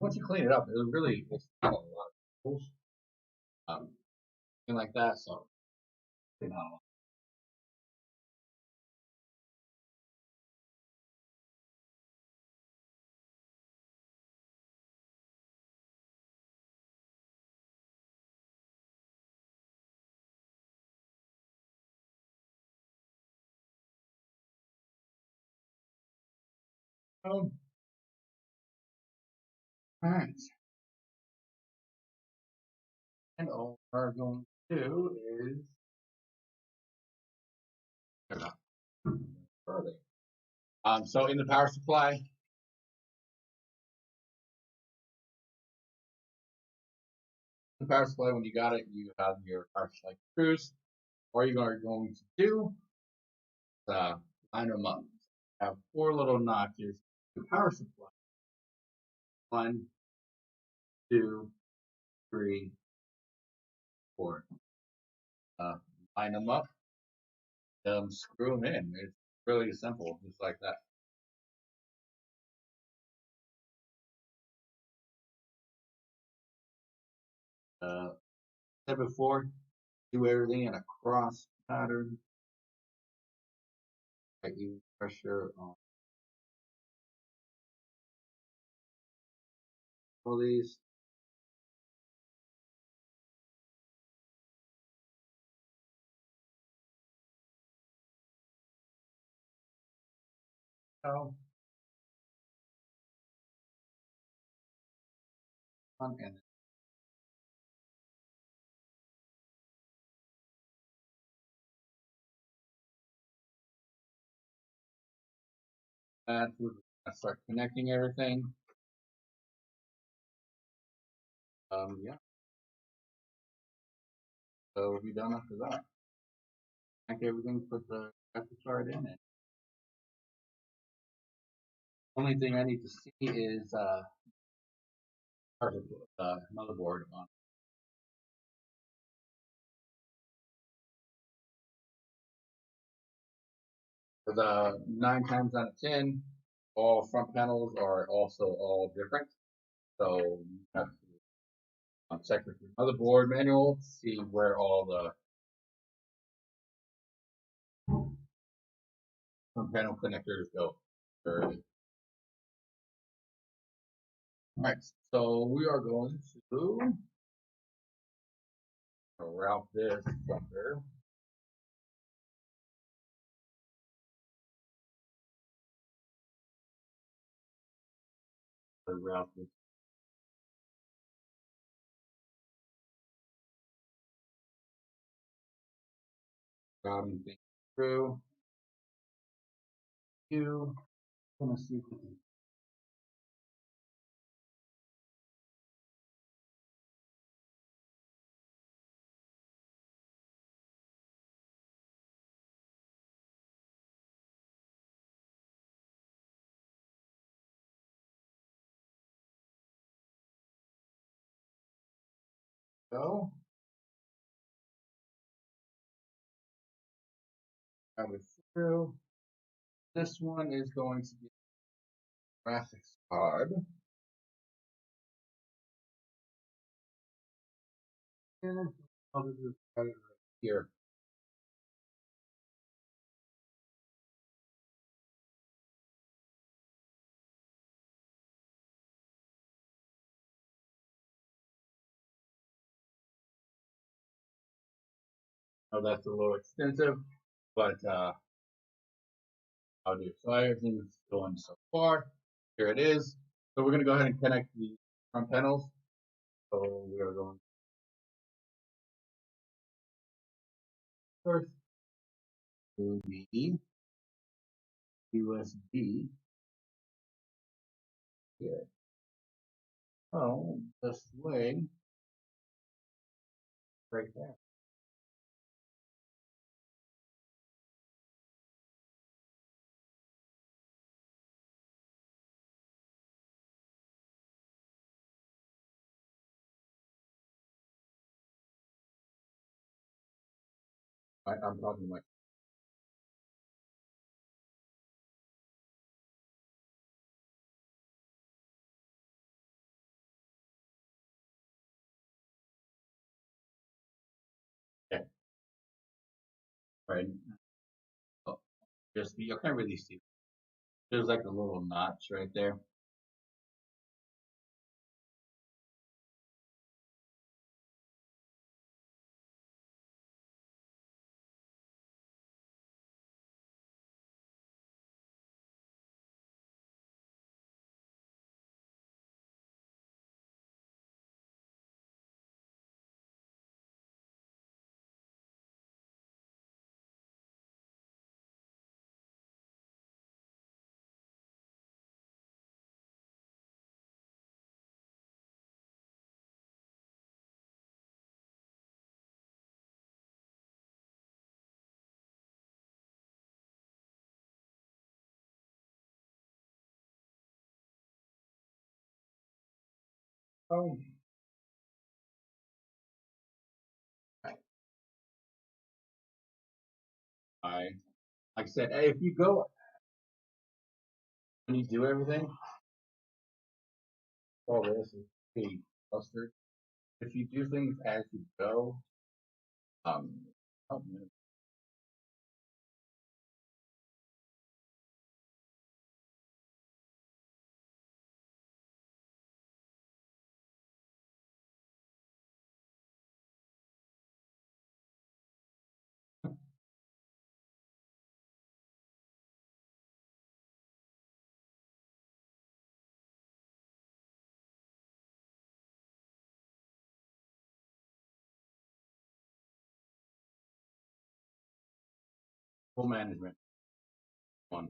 once you clean it up, it's not a lot of tools, um, thing like that. So you know, all right. And all we're going to do is further. So in the power supply, when you got it, you have your power supply screws. What you're going to do line them up. I have four little notches. The power supply. One, two, three, four. Uh, Line them up. Screw them in. It's really simple, just like that. Uh, Said before, do everything in a cross pattern. I use pressure on all these. Oh, and that we're gonna start connecting everything. Yeah, so we'll be done after that. Connect everything, put the graphics card in it. Only thing I need to see is motherboard on. Because 9 times out of 10, all front panels are also all different. So you have to check with your motherboard manual to see where all the front panel connectors go. All right, so we are going to route this fucker. Route this routing thing through. You want to see if we can. Go. Route it through. This one is going to be graphics card. And I'll just right here. Oh, that's a little extensive, but I'll do. So everything's going so far. Here it is. So we're going to go ahead and connect the front panels. So we are going first to the USB here. Oh, this way, right there. I'm talking about. Okay. Right. Oh, just you can't really see. There's like a little notch right there. Oh, I like I said, hey, if you go and you do everything, all this is pretty clustered. If you do things as you go, um, oh, full management one.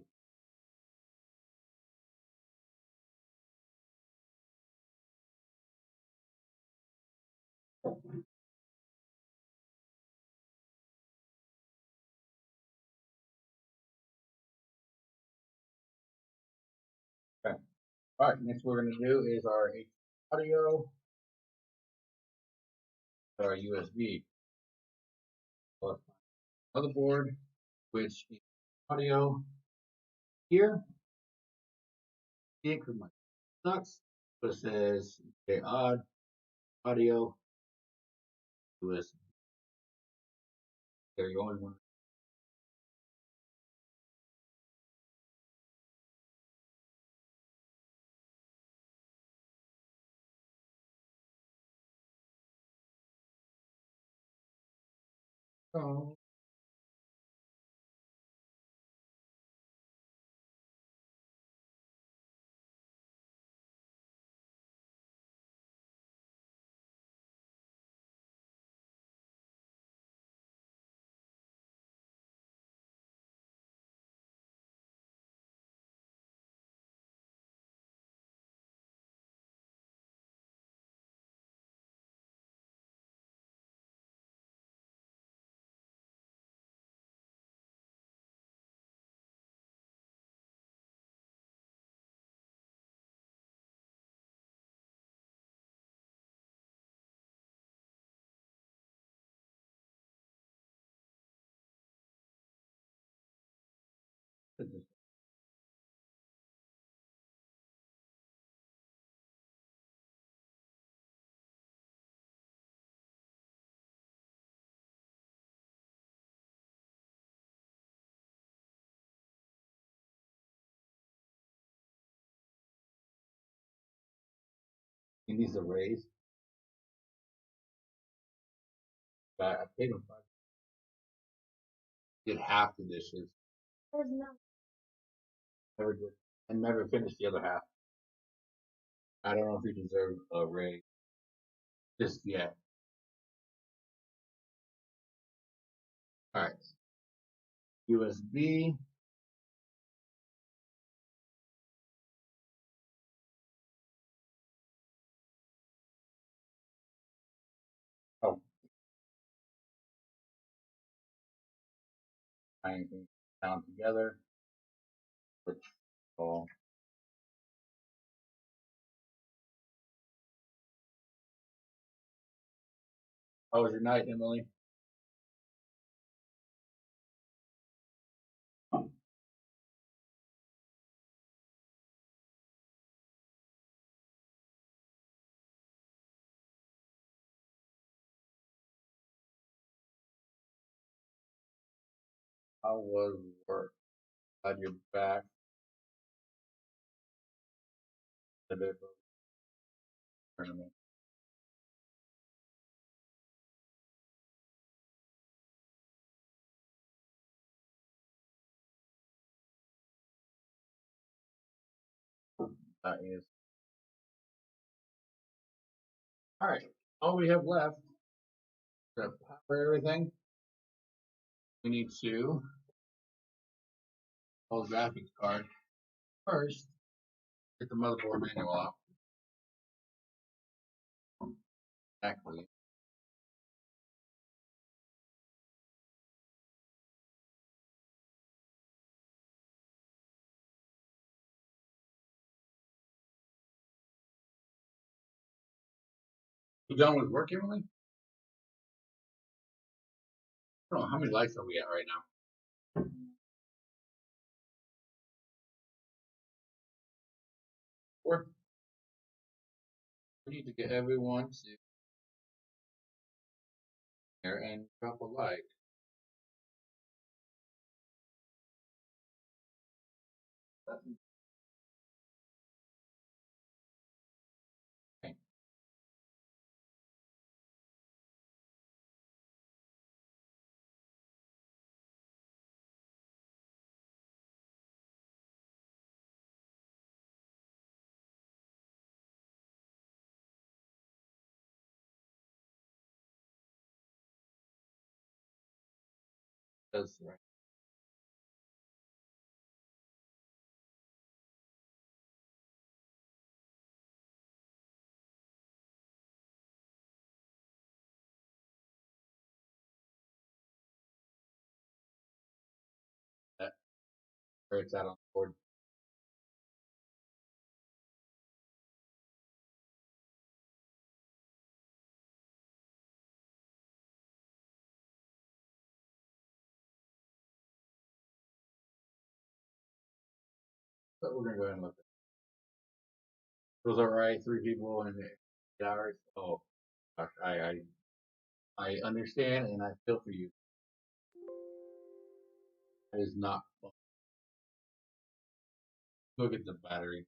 Okay. All right. Next, we're gonna do is our audio, our USB plus motherboard, which is audio here. See it because my sucks, but it says okay, odd audio USB. There you only one. Oh, in these arrays, I paid them five. Did half the dishes. Never did, and never finished the other half. I don't know if he deserved a raise just yet. All right, USB. Oh, tying things down together. Which, oh, how was your night, Emily? How was work? Glad you're back. A bit of a tournament. That is all right. All we have left to power everything. We need to pull the graphics card first. Get the motherboard manual out. Exactly. You done with work, Emily? I don't know. How many likes are we at right now? 4. We need to get everyone to here and drop a like. Okay. That's right. That where it's at on the board. But we're gonna go ahead and look at it. Was alright, 3 people in 8 hours. Oh gosh, I understand and I feel for you. That is not fun. Look at the battery.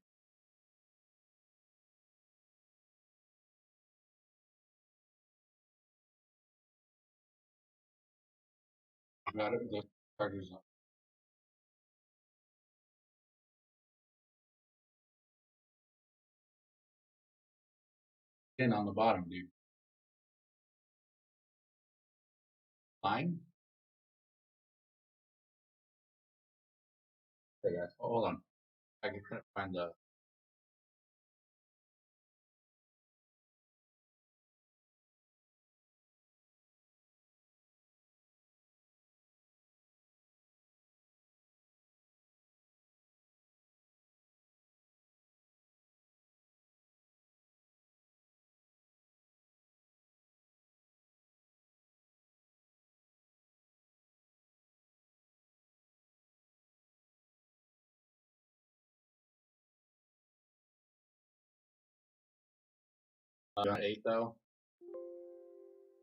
Got it. The charger's 10 on the bottom, dude. Fine. Okay, guys. Hold on. I can try to find the. On 8 though.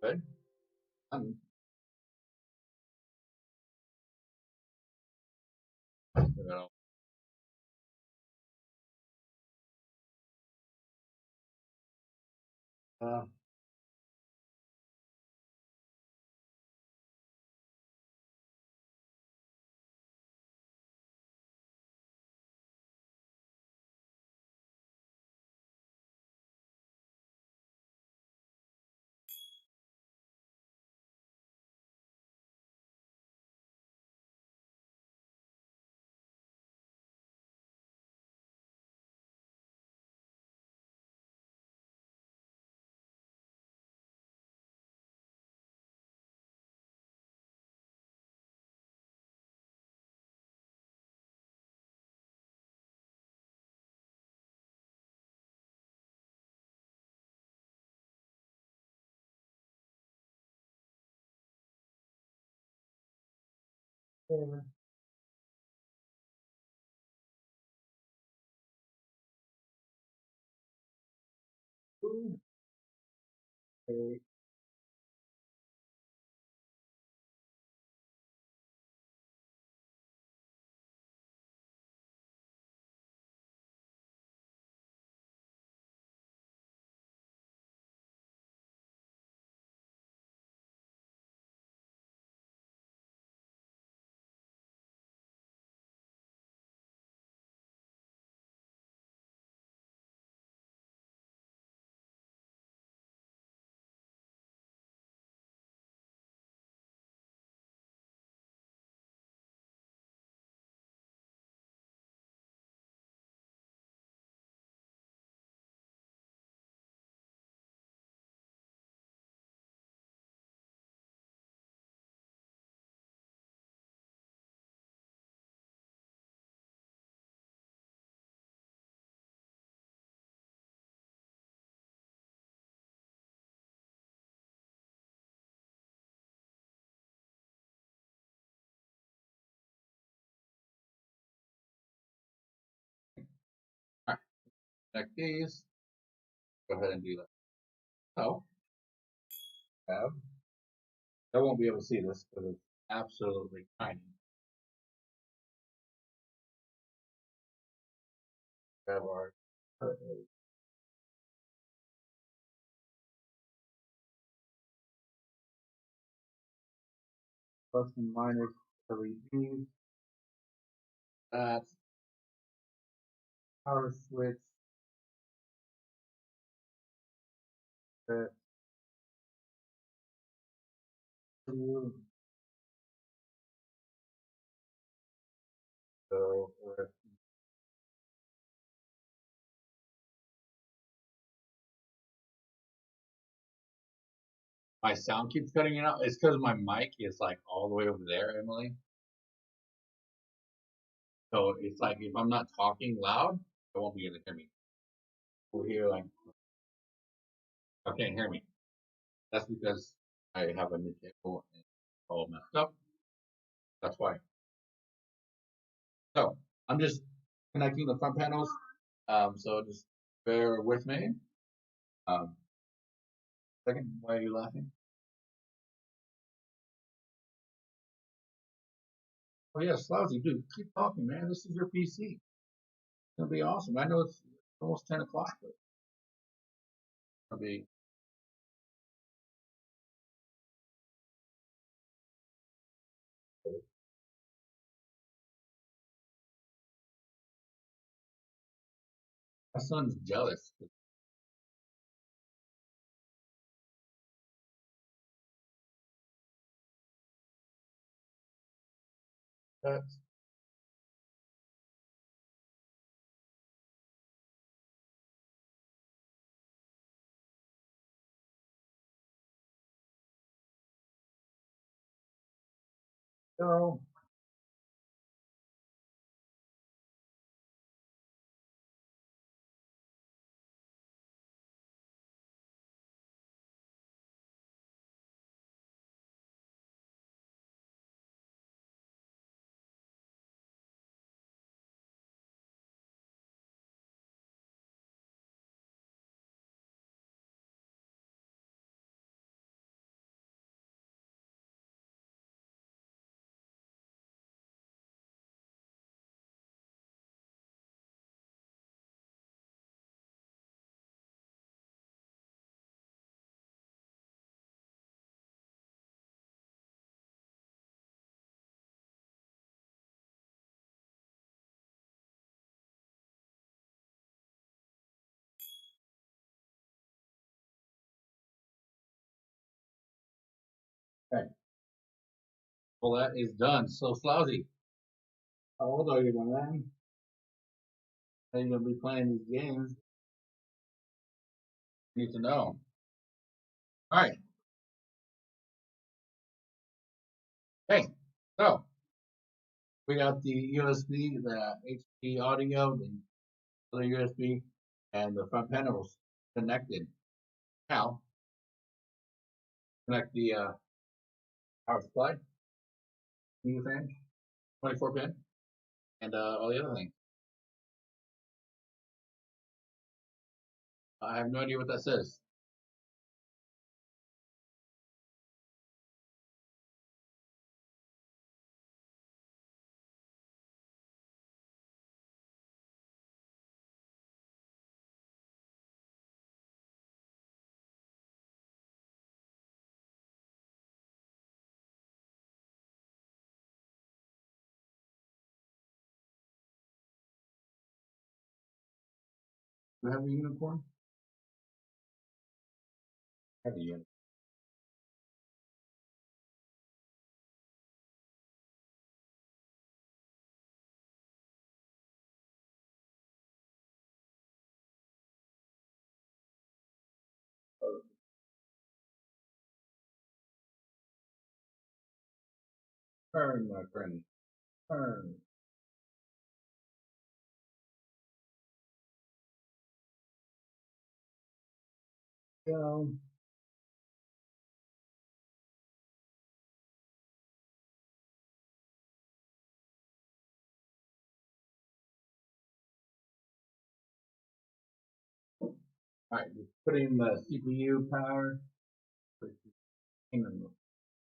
Good. I'm gonna. Uh, yeah. Okay. connect these. Go ahead and do that. So, have, I won't be able to see this because it's absolutely tiny. We have our plus and minus LEDs. That's power switch. That two. So my sound keeps cutting out. It's because my mic is like all the way over there, Emily. So it's like if I'm not talking loud, I won't be able to hear me. We'll hear like, I can't hear me. That's because I have a new cable and it's all messed up. That's why. So I'm just connecting the front panels. So just bear with me. Um, second, why are you laughing? Oh yeah, Slousy, dude, keep talking, man. This is your PC. It's gonna be awesome. I know it's almost 10 o'clock, but it's gonna be. My son's jealous. That's, so okay. Well, that is done. So Slousy, how old are you, my man? How you gonna be playing these games? You need to know. All right. Hey, so we got the USB, the HP audio, the other USB, and the front panels connected. Now connect the power supply, new fan, 24 pin, and all the other things. I have no idea what that says. Do you have a unicorn? I have a unicorn. Turn, my friend. Turn. Go. Alright, just putting the CPU power, in the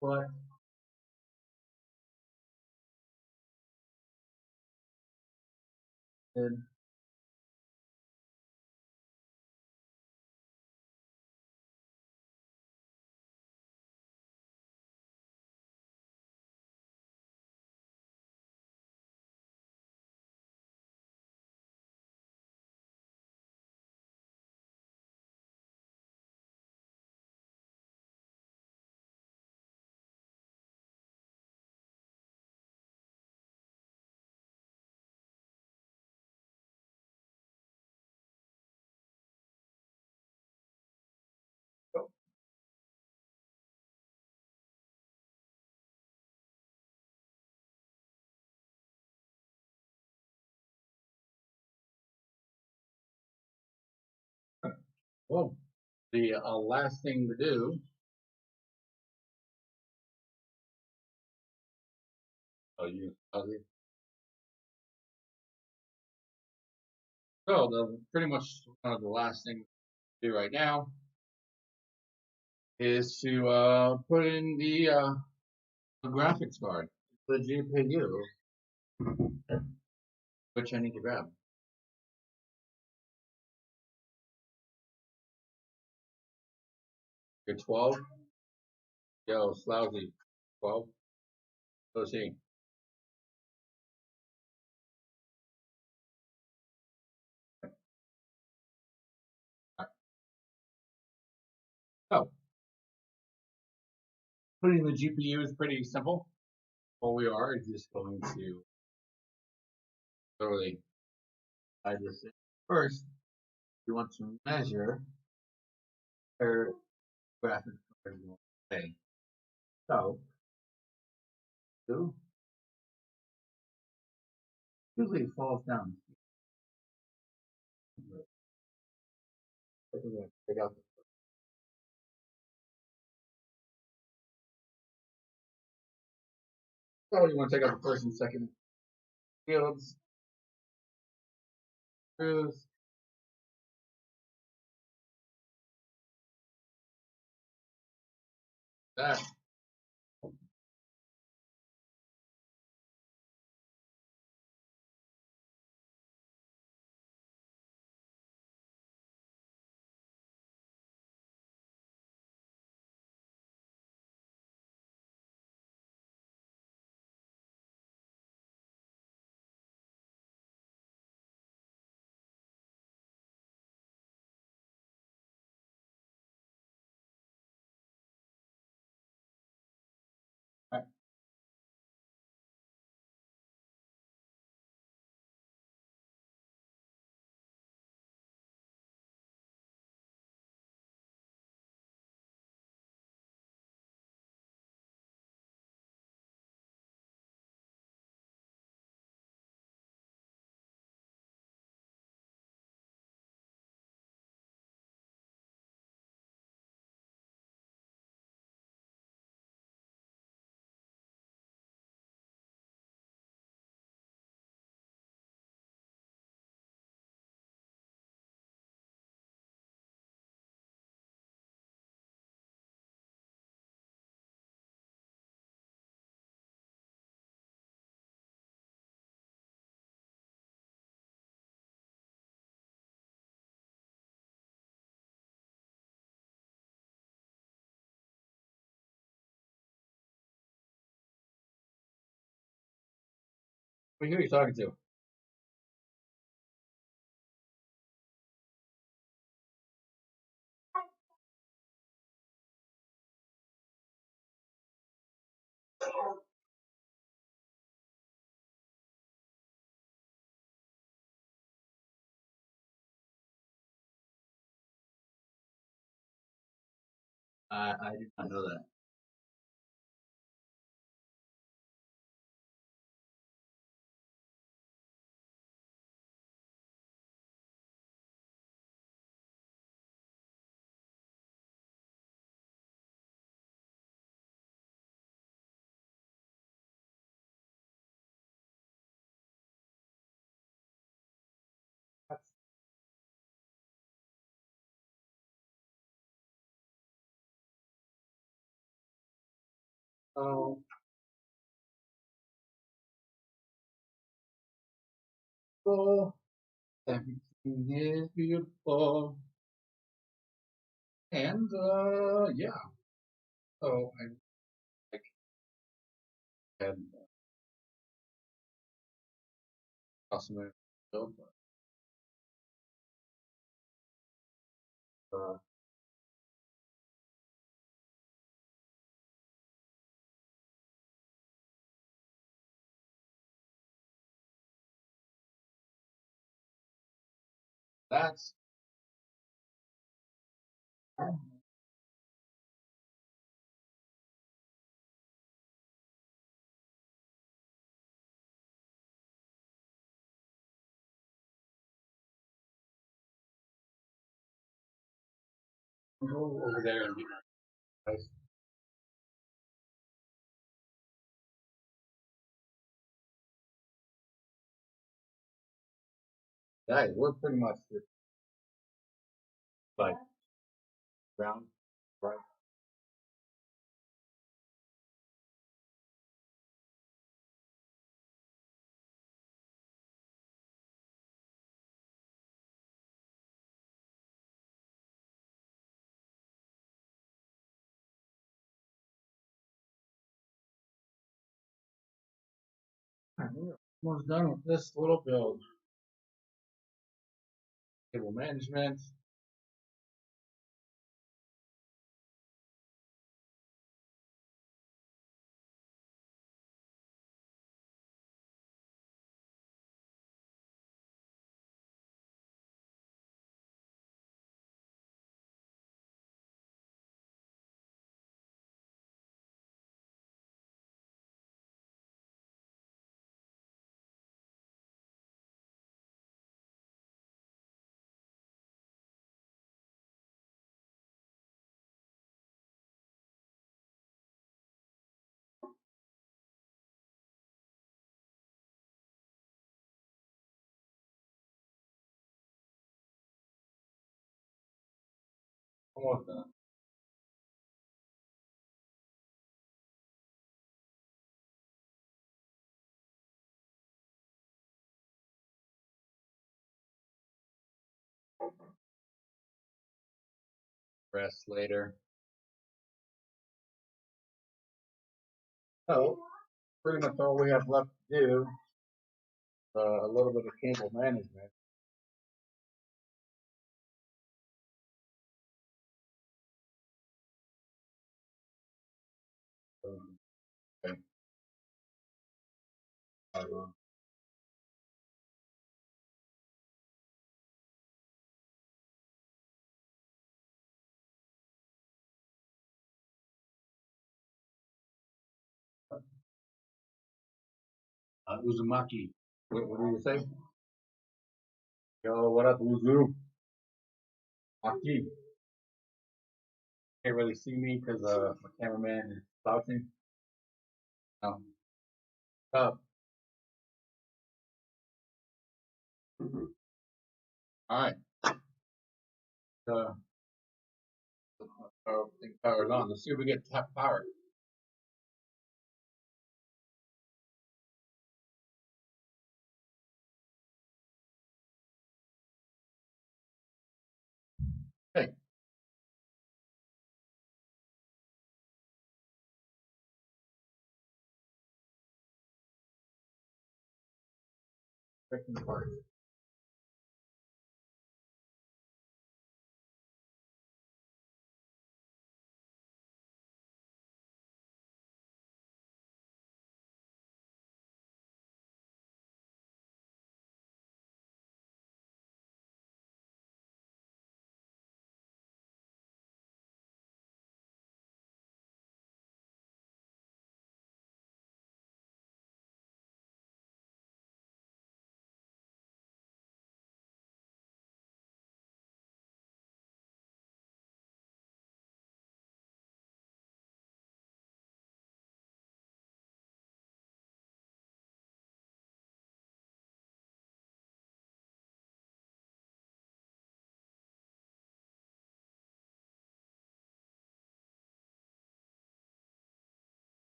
plug. Good. Well, the last thing to do, so the pretty much one of the last things to do right now is to put in the graphics card, the GPU, which I need to grab. You're 12? Yo, Slousy. 12? Go see. So, putting the GPU is pretty simple. All we are is just going to literally I just first you want to measure their graphics card you want to say. So, do usually it falls down. Take out so you want to take out the first and second fields, screws, that. Right. Who are you talking to? I did not know that. Oh, beautiful. Everything is beautiful. And yeah. So I like had awesome build, but that's go over there and be nice. Guys, we're pretty much just like ground, right? We're almost done with this little build. Cable management. Almost done. Rest later. So pretty much all we have left to do. A little bit of cable management. Okay. Uzumaki. What do you say? Yo, what up, Uzu? Maki. Can't really see me because my cameraman is slouching. No. Up. All right. Uh, our thing powered on. Let's see if we get tap power. Hey, freaking part.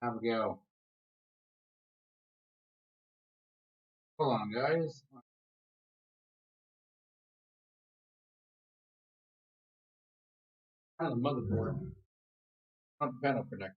Time to go. Hold on, guys. On the motherboard. Not the panel connector.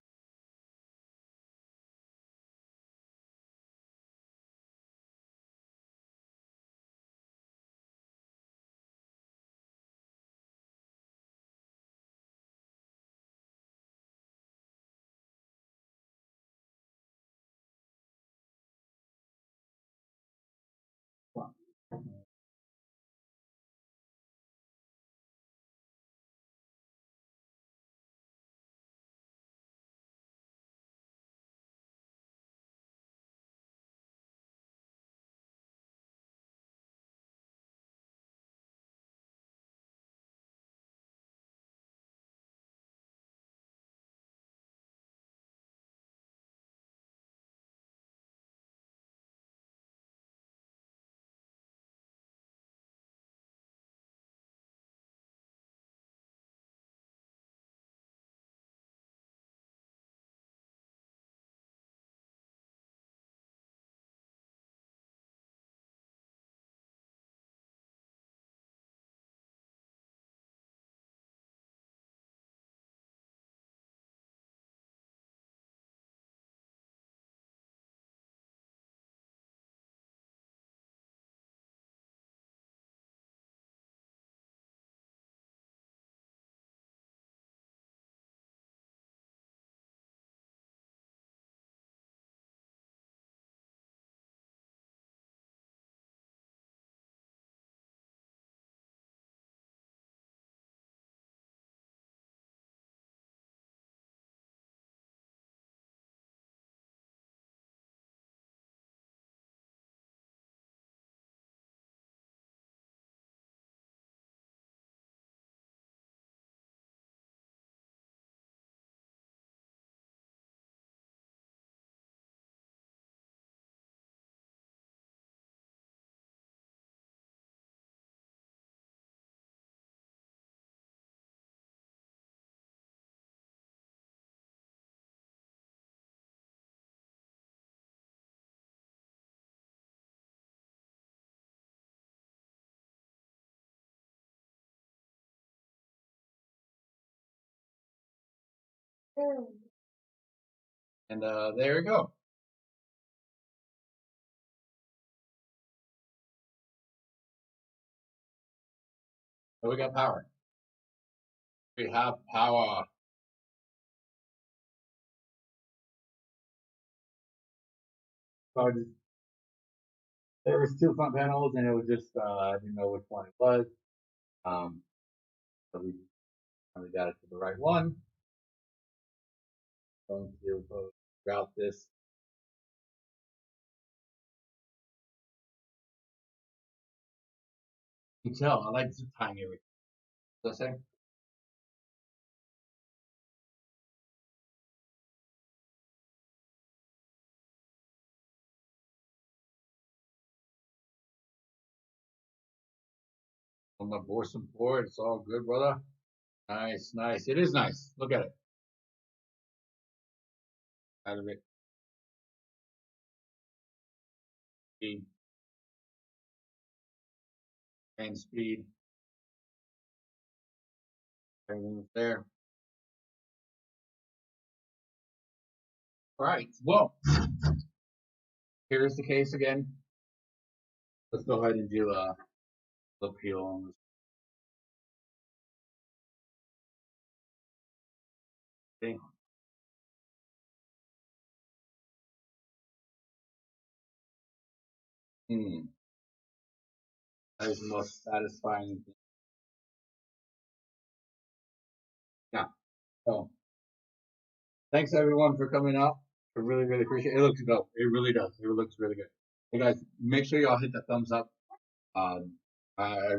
And there we go. So we got power. We have power. So there was two front panels, and it was just I didn't know which one it was. Um, so we finally got it to the right one. Going to route this. You can tell I like zip tying everything. What's that say? On my board support, it's all good, brother. Nice, nice. It is nice. Look at it. Out of it. Speed and speed. Everything's there. All right. Well, here's the case again. Let's go ahead and do a peel on this thing. Hmm. That is the most satisfying thing. Yeah. So thanks everyone for coming out. I really, really appreciate it. It looks dope. It really does. It looks really good. Hey guys, make sure y'all hit the thumbs up. I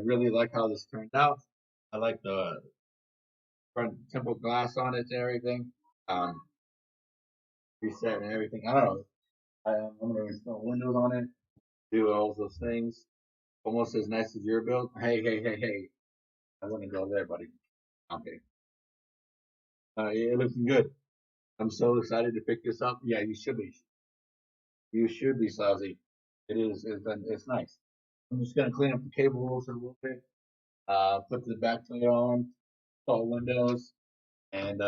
really like how this turned out. I like the front temple glass on it and everything. Um, reset and everything. I don't know. I'm gonna install Windows on it. Do all those things. Almost as nice as your build. Hey, hey, hey, hey. I wouldn't go there, buddy. Okay. It looks good. I'm so excited to pick this up. Yeah, you should be. You should be, Slowsy. It is. It's nice. I'm just gonna clean up the cables a little bit. Put the backplate on, install Windows, and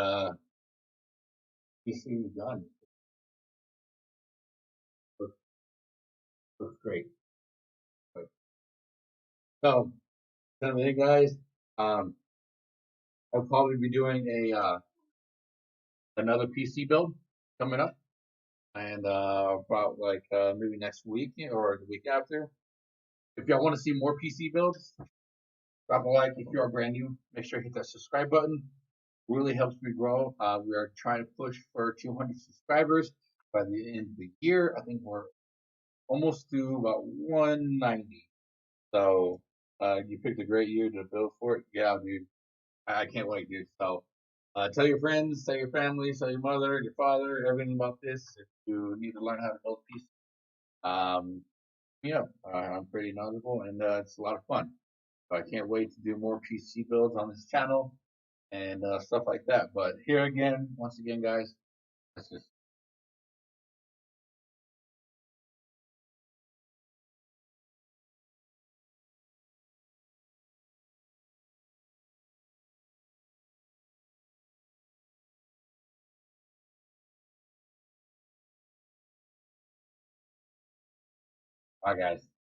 PC is done. Looks, looks great. So, kind of thing, guys. Um, I'll probably be doing a another PC build coming up, and about like maybe next week or the week after. If y'all want to see more PC builds, drop a like. If you are brand new, make sure to hit that subscribe button. Really helps me grow. We are trying to push for 200 subscribers by the end of the year. I think we're almost to about 190. So you picked a great year to build for it. Yeah, dude. I can't wait, dude. So tell your friends, tell your family, tell your mother, your father, everything about this. If you need to learn how to build PC, um, yeah, I'm pretty knowledgeable and it's a lot of fun. So I can't wait to do more PC builds on this channel and stuff like that. But here again, once again, guys, that's just bye, guys.